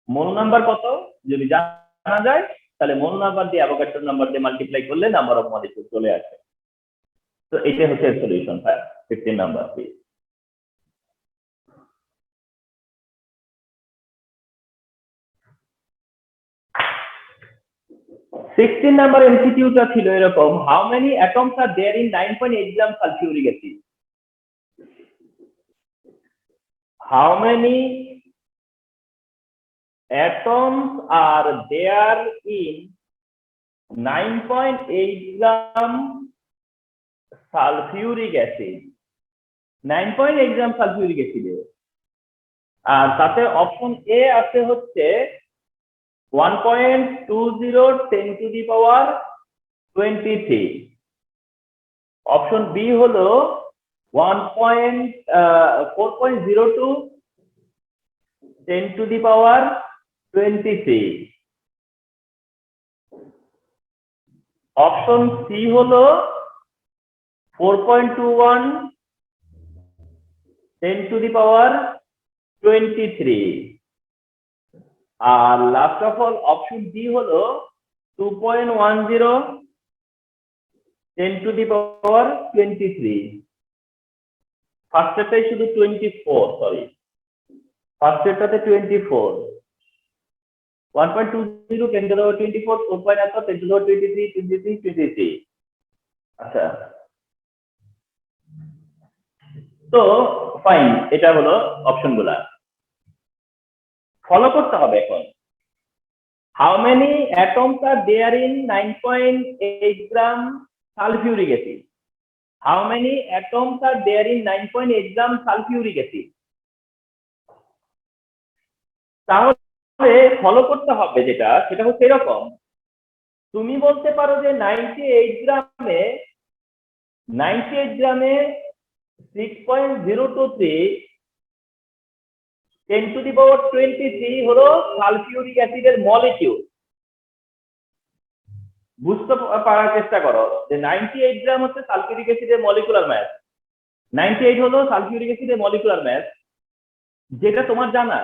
মোল নাম্বার কত যদি জানা যায় তাহলে মোল নাম্বার দিয়ে অ্যাভোগাড্রো নাম্বার দিয়ে মাল্টিপ্লাই করলে নাম্বার অফ মলিকিউল চলে আসে। তো এটা হচ্ছে সলিউশন 15 নাম্বার। প্লিজ 16 নাম্বার এমসিকিউটা ছিল এরকম, how many atoms are there in 9.8 gram sulphuric acid, how many atoms are there in 9.8 gram sulfuric acid, 9.8 gram sulphuric অ্যাসিডে, আর তাতে অপশন এ আছে হচ্ছে 1.20 10⁻23, অপশন বি হলো 4.02 10⁻23, অপশন সি হলো 4.21 10⁻23, আর last of all option D হলো 2.10 10⁻23। ফার্স্টেরটাই শুধু 24, সরি ফার্স্টেরটাতে 24, 1.20 10⁻24, 4 এত 10⁻23 23 23। আচ্ছা, তো ফাইন, এটা হলো অপশন গুলা। ফলো করতে হবে এখন। How many atoms are there in 9.8 gram sulphuric acid? How many atoms are there in 9.8 gram sulphuric acid? তাহলে ফলো করতে হবে যেটা, সেটা হচ্ছে এরকম। তুমি বলতে পারো যে 98 গ্রামে 6.023 10⁻23 হলো সালফিউরিক অ্যাসিডের মলিকিউল। বুঝতে পারার চেষ্টা করো যে 98 গ্রাম হচ্ছে সালফিউরিক অ্যাসিডের মলিকুলার মাস, 98 হলো সালফিউরিক অ্যাসিডের মলিকুলার মাস, যেটা তোমার জানা।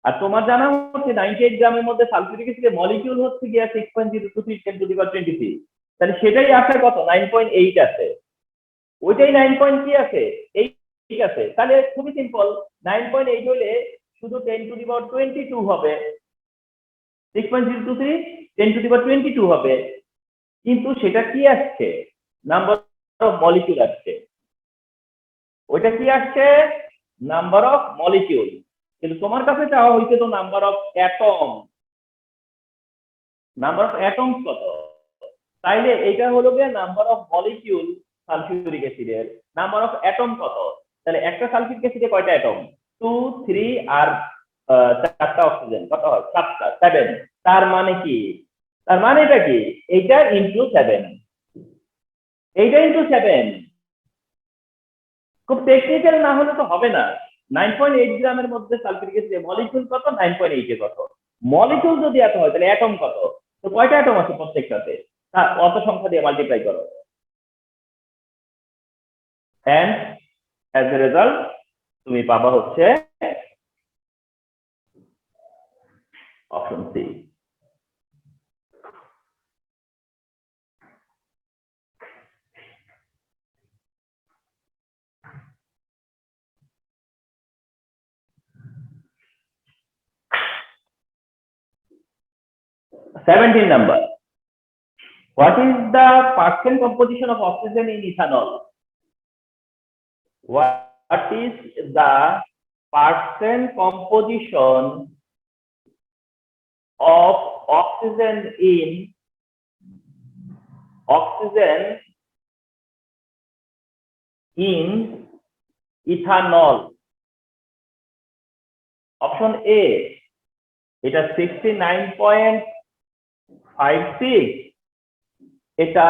আর তোমার জানা হচ্ছে 98 গ্রামের মধ্যে সালফিউরিক অ্যাসিডের মলিকিউল হচ্ছে গিয়া 6.023 10⁻23। তাহলে সেটাই আছে কত? 9.8 আছে। ওইটাই 9 কি আছে? 8 আছে। তাহলে খুবই সিম্পল, 9.8 হলে শুধু 10⁻22 হবে, 6.023 10⁻22 হবে। কিন্তু সেটা কি আসছে? নাম্বার অফ মলিকিউল আসছে। ওইটা কি আসছে? Number of molecule. কিন্তু তোমার কাছে চাওয়া হয়েছে তো number of atom. Number of atoms কত? তাইলে এটা হলো গিয়ে নাম্বার অফ মলিকিউল সালফিউরিক অ্যাসিডের। নাম্বার অফ অ্যাটম কত? তাহলে একটা সালফিউরিক অ্যাসিডে কয়টা অ্যাটম? 2 3 আর 4টা অক্সিজেন, কত হয়? 7টা, 7। তার মানে কি? তার মানেটা কি? এইটা ইনটু 7, এইটা ইনটু 7। খুব টেকনিক্যাল না হলে তো হবে না। 9.8 গ্রামের মধ্যে সালফিউরিক অ্যাসিডের মলিকিউল কত? 9.8 এ কত? মলিকিউল যদি এত হয় তাহলে অ্যাটম কত? তো কয়টা অ্যাটম আছে প্রত্যেকটাতে? অত সংখ্যা দিয়ে মাল্টিপ্লাই করো। and as a result তুমি পাবা হচ্ছে option C. Seventeen number. What is the percent composition of oxygen in ethanol? What is the percent composition of oxygen in ethanol? Option A, এটা 69.56, এটা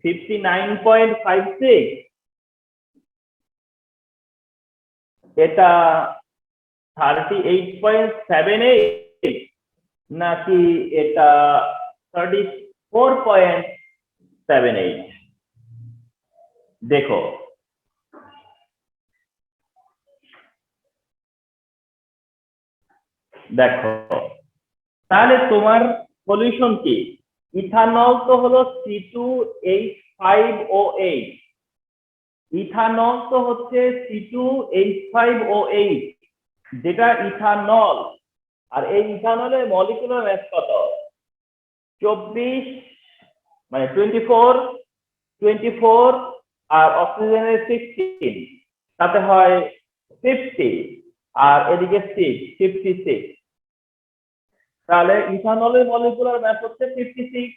59.56, এটা 38.78, নাকি এটা 34.78? দেখো, দেখো তাহলে তোমার সলিউশন কি? ইথানল তো হলো C2H5OH, ইথানল তো হচ্ছে C2H5OH, যেটা ইথানল। আর এই ইথানলের মলিকুলার মাস কত? 24, মানে 24 আর অক্সিজেনের 16, তাতে হয় 50, আর এদিকে 56। তাহলে ইথানলের মলিকুলার মাস হচ্ছে 56,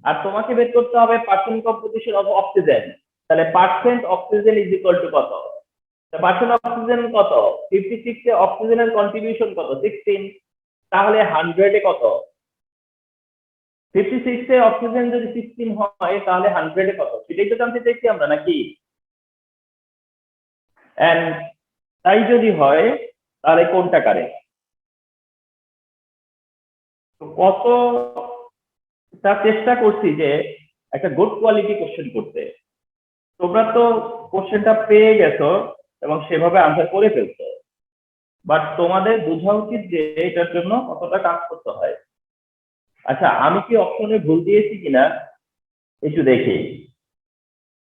আর তোমাকে বের করতে হবে পার্সেন্ট কম্পোজিশন অফ অক্সিজেন। তাহলে percent oxygen is equal to কত? পার্সেন্ট অক্সিজেন কত? 56 এ অক্সিজেনের কন্ট্রিবিউশন কত? 16। তাহলে 100 এ কত? 56 এ অক্সিজেন যদি 16 হয় তাহলে 100 এ কত? সেটাই তো জানতে চাইছি আমরা, নাকি? এন্ড তাই যদি হয় তাহলে কোনটা কারেক্ট? কতটা চেষ্টা করছি যে একটা গুড কোয়ালিটি কোশ্চেন করতে। তোমরা তো কোশ্চেনটা পেয়ে গেছো এবং সেভাবে আনসার করে ফেলছো। বাট তোমাদের বোঝা উচিত যে এটার জন্য কতটা কাজ করতে হয়। আচ্ছা, আমি কি অপশনে ভুল দিয়েছি কিনা একটু দেখি।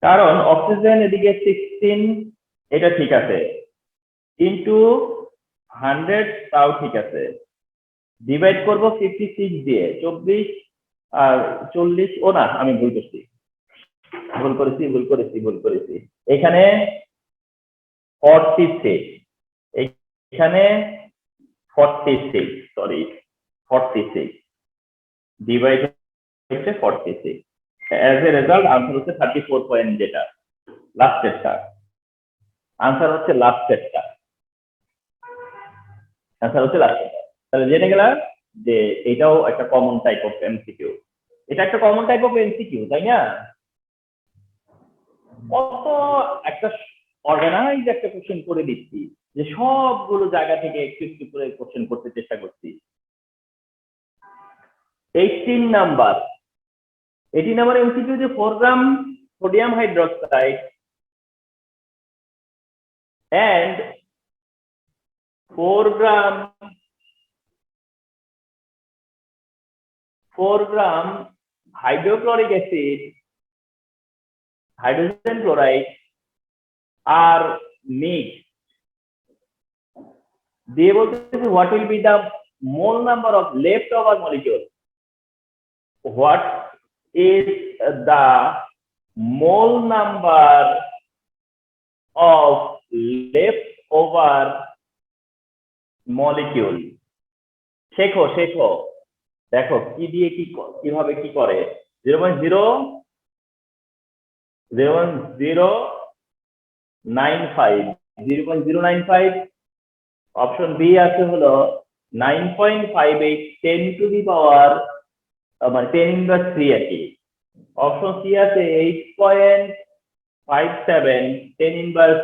কারণ অক্সিজেন এদিকে 16, এটা ঠিক আছে, ইন্টু 100 তাও ঠিক আছে, ডিভাইড করব 56 দিয়ে, 24 আর 40, ও না আমি ভুল করেছি। এখানে 46, এখানে 46, সরি 46, ডিভাইড হচ্ছে 46, অ্যাজ এ রেজাল্ট আনসার হচ্ছে 34 পয়েন্ট, যেটা লাস্টেরটা আনসার হচ্ছে লাস্টেরটা তাহলে জেনে গেলাম যে এটাও একটা কমন টাইপ অফ এমসিকিউ। এটা একটা কমন টাইপ অফ এমসিকিউ, তাই না? কত একটা অর্গানাইজ একটা কোশ্চেন করে দিচ্ছি, যে সবগুলো জায়গা থেকে একটু একটু করে কোশ্চেন করতে চেষ্টা করছি। 18 নাম্বার এমসিকিউ, যে 4 gram sodium hydroxide and 4 gram hydrochloric acid, hydrogen chloride are mixed, দিয়ে বলতেছে what will be the mole number of leftover molecule, what is the mole number of leftover molecule। শেখো দেখো কি দিয়ে কিভাবে কি করে। 0.095 অপশন বি আছে হলো 9.58 10 টু দি পাওয়ার, মানে 10 ইনভার্স 3 আর কি। অপশন সি আছে 8.57 10 ইনভার্স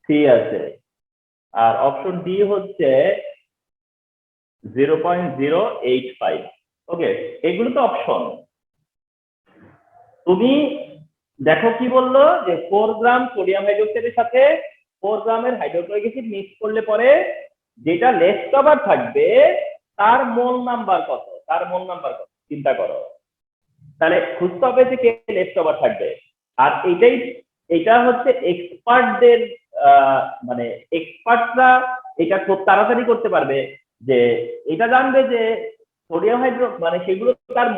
3 আছে। আর অপশন ডি হচ্ছে 0.085। ওকে, এগুলো তো অপশন। তুমি দেখো কি বললো, যে 4 গ্রাম সোডিয়াম হাইড্রোক্সাইডের সাথে 4 গ্রামের হাইড্রোক্লোরিক অ্যাসিড মিক্স করলে পরে যেটা লেফট ওভার থাকবে তার মোল নাম্বার কত, চিন্তা করো। তাহলে খুঁজতে হবে যে কে লেফট ওভার থাকবে। আর এটা হচ্ছে এক্সপার্টদের, মানে এক্সপার্টরা এটা খুব তাড়াতাড়ি করতে পারবে, যে এটা জানবে যে সোডিয়াম মানে সেগুলো তার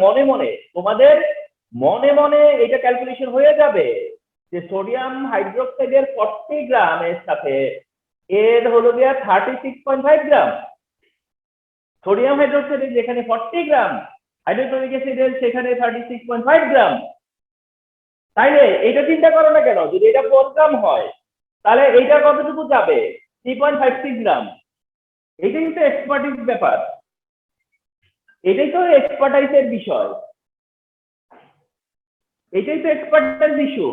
তোমাদের মনে এটা ক্যালকুলেশন হয়ে যাবে যে সোডিয়াম হাইড্রোক্সাইডের 40 গ্রামের সাথে এর হলো গিয়া 36.5 গ্রাম, সোডিয়াম হাইড্রোক্সাইডের যেখানে 40 গ্রাম, হাইড্রোক্লোরিক অ্যাসিডের সেখানে 36.5 গ্রাম। তাইলে এটা চিন্তা করো না কেন, যদি এটা 4 গ্রাম হয় তাহলে এইটা কতটুকু যাবে, 3.56 গ্রাম। এটাই তো এক্সপার্টিস ব্যাপার, এটাই তো এক্সপার্টাইজের বিষয়, এটাই তো এক্সপার্টাইজ ইস্যু।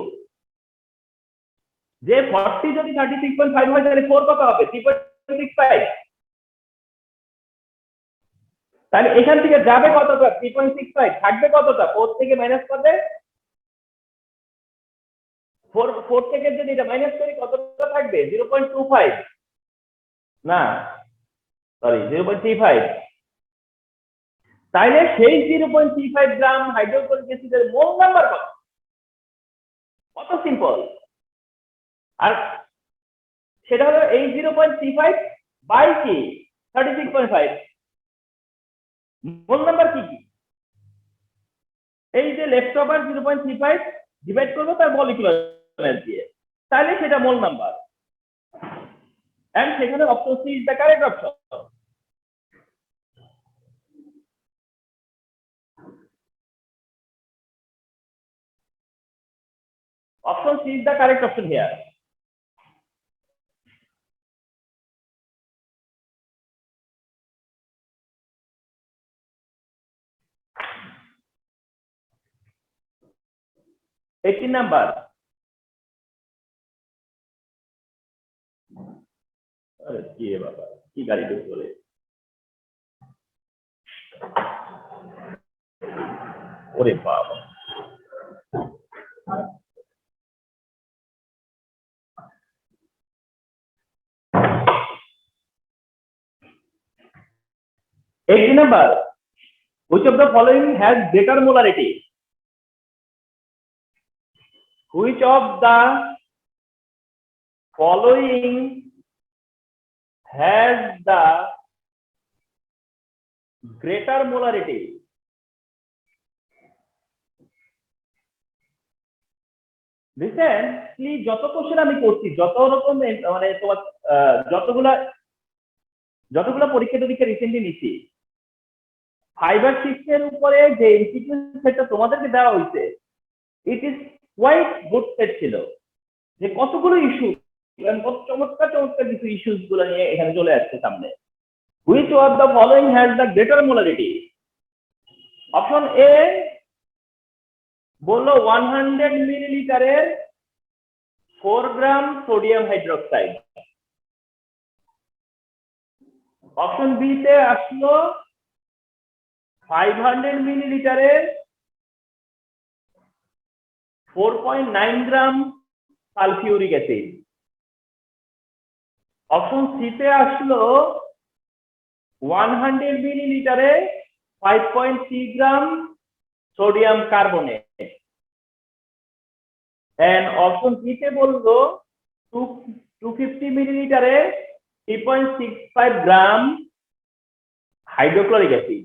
যে 40 যদি 36.5 হয় তাহলে 4 কত হবে, 3.65। তাহলে এখান থেকে যাবে কতটা, 3.65, থাকবে কতটা, 4 থেকে মাইনাস করবে, 4 থেকে যদি এটা মাইনাস করি কতটা থাকবে, 0.25, না সরি 0.35। তাইলে সেই 0.35 গ্রাম হাইড্রোক্লোরিক অ্যাসিডের মোল নাম্বার কত সিম্পল। আর সেটা হলো এই 0.35 বাই কি 36.5, মোল নাম্বার কি এই যে লেফট ওভার 0.35 ডিভাইড করবো তার মলিকুলার দিয়ে, তাহলে সেটা মোল নাম্বার। এন্ড সেখানে option C is the correct option. Option C is the correct option here. Eighteen number. अरे কি বাবা, কি গাড়ি ঢুকে চলে, ওরে বাবা। 18 number, which of the following has greater molarity? Which of the following has the greater molarity? Recently যত কোশ্চেন আমি করছি, যত রকম মানে তোমার যতগুলা পরীক্ষা টরীক্ষা রিসেন্টলি নিচ্ছি, 5 আর 6 এর উপরে যে এমসিকিউ সেটটা তোমাদেরকে দেওয়া হয়েছে, it is quite good set ছিল। যে কতগুলো ইস্যু, কত চমৎকার চমৎকার কিছু ইস্যুস গুলো নিয়ে এখানে চলে আসছে সামনে। Which of the following has the greater molarity? Option A বললো 100 মিলিলিটারের 4 gram sodium hydroxide. Option B তে আসলো 500 মিলিলিটারের 4.9 gram sulphuric acid. Option C তে আসলো 100 মিলিলিটারে 5.3 gram sodium carbonate. And option C তে বললো 250 মিলিলিটারে 3.65 গ্রাম হাইড্রোক্লোরিক অ্যাসিড।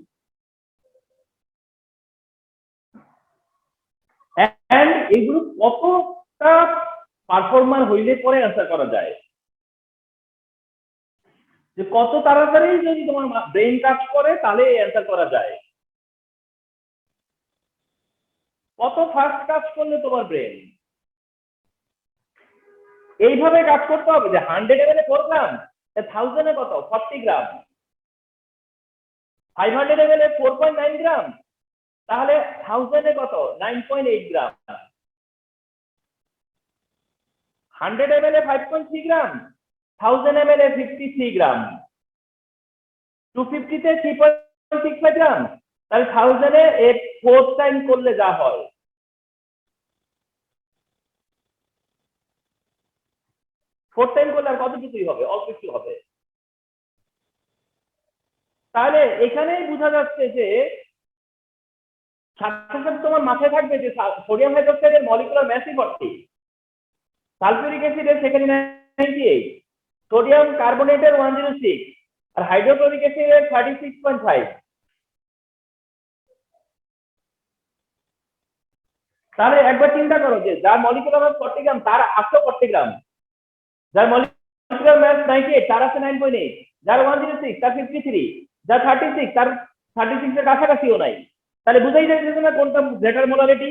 এন্ড এগুলো কতটা পারফরমার হইলে পরে অ্যান্সার করা যায়, যে কত তাড়াতাড়ি যদি তোমার ব্রেন কাজ করে তাহলে অ্যান্সার করা যায়, কত ফাস্ট কাজ করলে তোমার ব্রেন। এইভাবে কাজ করতে হবে যে 100 ml 4 গ্রাম, 1000 এ কত 40 গ্রাম, 500 ml 4.9 গ্রাম, তাহলে 1000 এ কত 9.8 গ্রাম, 100 ml 5.3 গ্রাম, 1000 ml 53 গ্রাম, 250 তে 3.65 গ্রাম, তাহলে 1000 এ 4 টাইম করলে যা হয়, 4 টাইম করলে আর কতটুকুই হবে, অল্প কিছু হবে। তাহলে এখানেই বোঝা যাচ্ছে যে সাথে সাথে তোমার মাথায় থাকবে যে সোডিয়াম হাইড্রোক্সাইডের মলিকুলার ম্যাসই 40, সালফিউরিক অ্যাসিডের সেখানে 98, সোডিয়াম কার্বনেটের 106 আর হাইড্রোক্লোরিক অ্যাসিডের 36.5। তাহলে একবার চিন্তা করো যে যার মলিকুলার ম্যাস 40 গ্রাম তার আছে 40 গ্রাম, যার মলিকুলার ম্যাস 98 তার আছে 9.8, যার 106 তার 53, যার 36 তার 36 এর কাছাকাছিও নাই। তাহলে বুঝাই যাচ্ছে না কোনটা গ্রেটার মোলারিটি?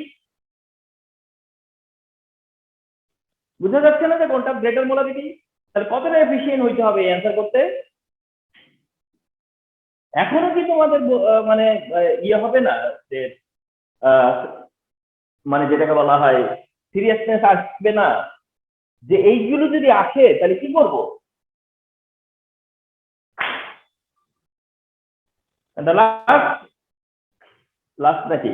বুঝা যাচ্ছে না যে কোনটা গ্রেটার মোলারিটি? তাহলে কতটা এফিশিয়েন্ট হইতে হবে এই অ্যান্সার করতে? এখনো কি তোমাদের মানে ইয়ে হবে না যে মানে যেটাকে বলা হয় সিরিয়াসনেস আসবে না, যে এইগুলো যদি আসে তাহলে কি করবো? লাস্ট নাকি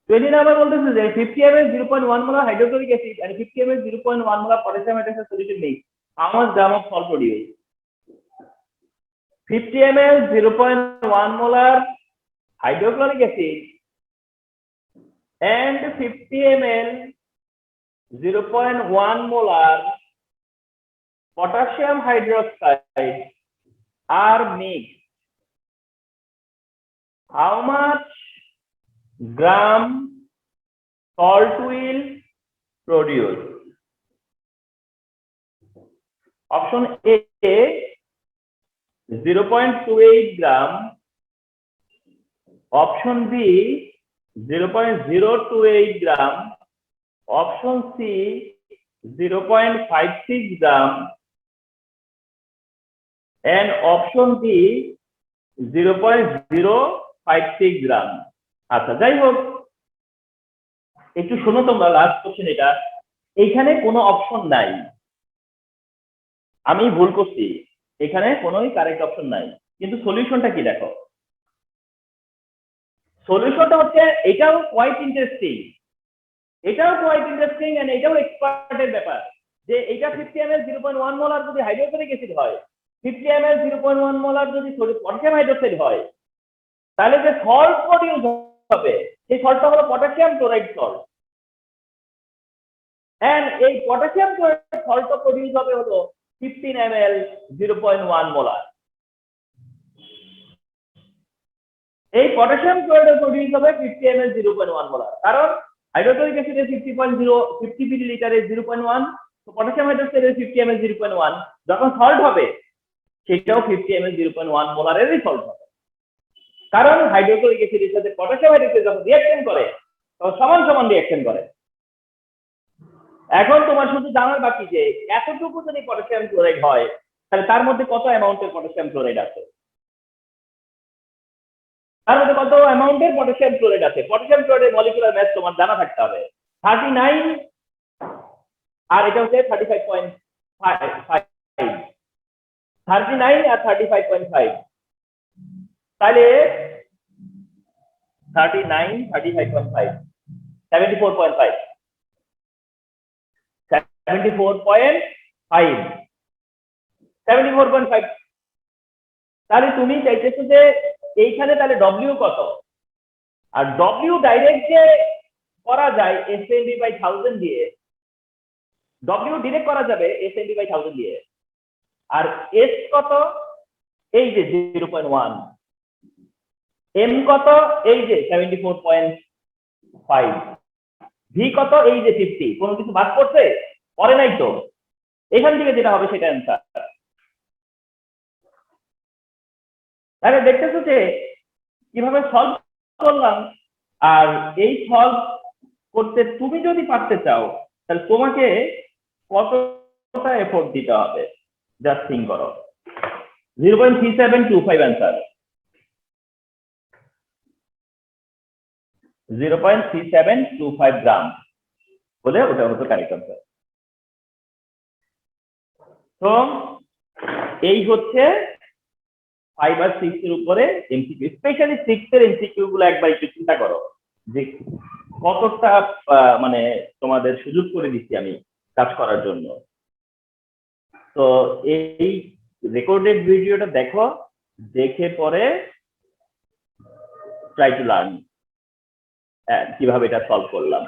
20 নাম্বার বলতেছে যে 50 ml 0.1 molar hydrochloric acid and 50 ml 0.1 molar potassium hydroxide solution mix, how much gram of salt produced? 50 ml 0.1 molar hydrochloric acid and 50 ml 0.1 molar potassium hydroxide are mixed. How much gram salt will produce? Option A 0.28 gram, option B 0.028 gram, option C 0.56 gram and option D 0.056 gram. আচ্ছা যাই হোক, একটু শোনো তোমরা, লাস্ট কোশ্চেন এটা, এইখানে কোনো অপশন নাই, আমি ভুল করছি, এখানে কোনোই কারেক্ট অপশন নাই, কিন্তু সলিউশনটা কি দেখো, সলিউশনটা হচ্ছে এটাও কোয়াইট ইন্টারেস্টিং, এন্ড এটাও এক্সপার্টের ব্যাপার, যে এটা 50 ml 0.1 মোলার যদি হাইড্রোক্লোরিক অ্যাসিড হয়, 50 ml 0.1 মোলার যদি পটাশিয়াম হাইড্রোক্সাইড হয়, তাহলে যে সল্ট প্রডিউস হবে সেই সল্টটা হলো পটাশিয়াম ক্লোরাইড সল্ট। এন্ড এই পটাশিয়াম ক্লোরাইড সল্ট প্রডিউস হবে হলো 15 ml 0.1 মোলার। এই পটাশিয়াম ক্লোরাইড প্রডিউস হবে 50 ml 0.1 মোলার, কারণ হাইড্রোক্লোরিক অ্যাসিডের 50 মিলিলিটারে 0.1, তো পটাশিয়াম হাইড্রোক্সাইডের 50 ml 0.1, যখন সল্ট হবে সেটাও 50 ml 0.1 মোলারেরই সল্ট হবে, কারণ হাইড্রোক্লোরিক অ্যাসিডের সাথে পটাশিয়াম হাইড্রোক্সাইড যখন রিঅ্যাকশন করে তখন সমান সমান রিঅ্যাকশন করে। এখন তোমার শুধু জানার বাকি যে এতটুকু যদি পটাশিয়াম ক্লোরাইড হয় তাহলে তার মধ্যে কত অ্যামাউন্টের পটাশিয়াম ক্লোরাইড আছে, তার মধ্যে কত অ্যামাউন্টের পটাশিয়াম ক্লোরাইড আছে। পটাশিয়াম ক্লোরাইডের মলিকুলার মাস তোমার জানা থাকতে হবে 39, আর এটা হচ্ছে 35.5, 39 আর 35.5, তাহলে 39 35.5 74.5 74.5। তাহলে তুমি চাইতেছো যে এইখানে তাহলে ডব্লিউ কত, আর ডব্লিউ ডাইরেক্ট যে করা যায় SMB/1000 দিয়ে, ডব্লিউ ডিরেক্ট করা যাবে SMB/1000 দিয়ে। আর এস কত, এই যে 0.1, এম কত, এই যে 74.5, ভি কত, এই যে 50। কোনো কিছু বাদ পড়ছে? পড়ে নাই তো। এখান থেকে যেটা হবে সেটা অ্যান্সার। তাহলে দেখতেছো যে কিভাবে সলভ করলাম। আর এই সলভ করতে তুমি যদি পারতে চাও তাহলে তোমাকে কতটা এফোর্ট দিতে হবে, জাস্ট থিঙ্ক করো। 0.3725 অ্যান্সার, 0.3725 গ্রাম বলে ওটা হতো কারেক্ট অ্যান্সার। তো এই হচ্ছে 5 আর 6 এর উপরে এমসিকিউ, স্পেশালি 6 এর এমসিকিউ গুলো একবার একটু চিন্তা করো যে কতটা মানে তোমাদের সুযোগ করে দিচ্ছি আমি কাজ করার জন্য। তো এই রেকর্ডেড ভিডিওটা দেখো, দেখে পরে ট্রাই টু লার্ন কিভাবে এটা সলভ করলাম।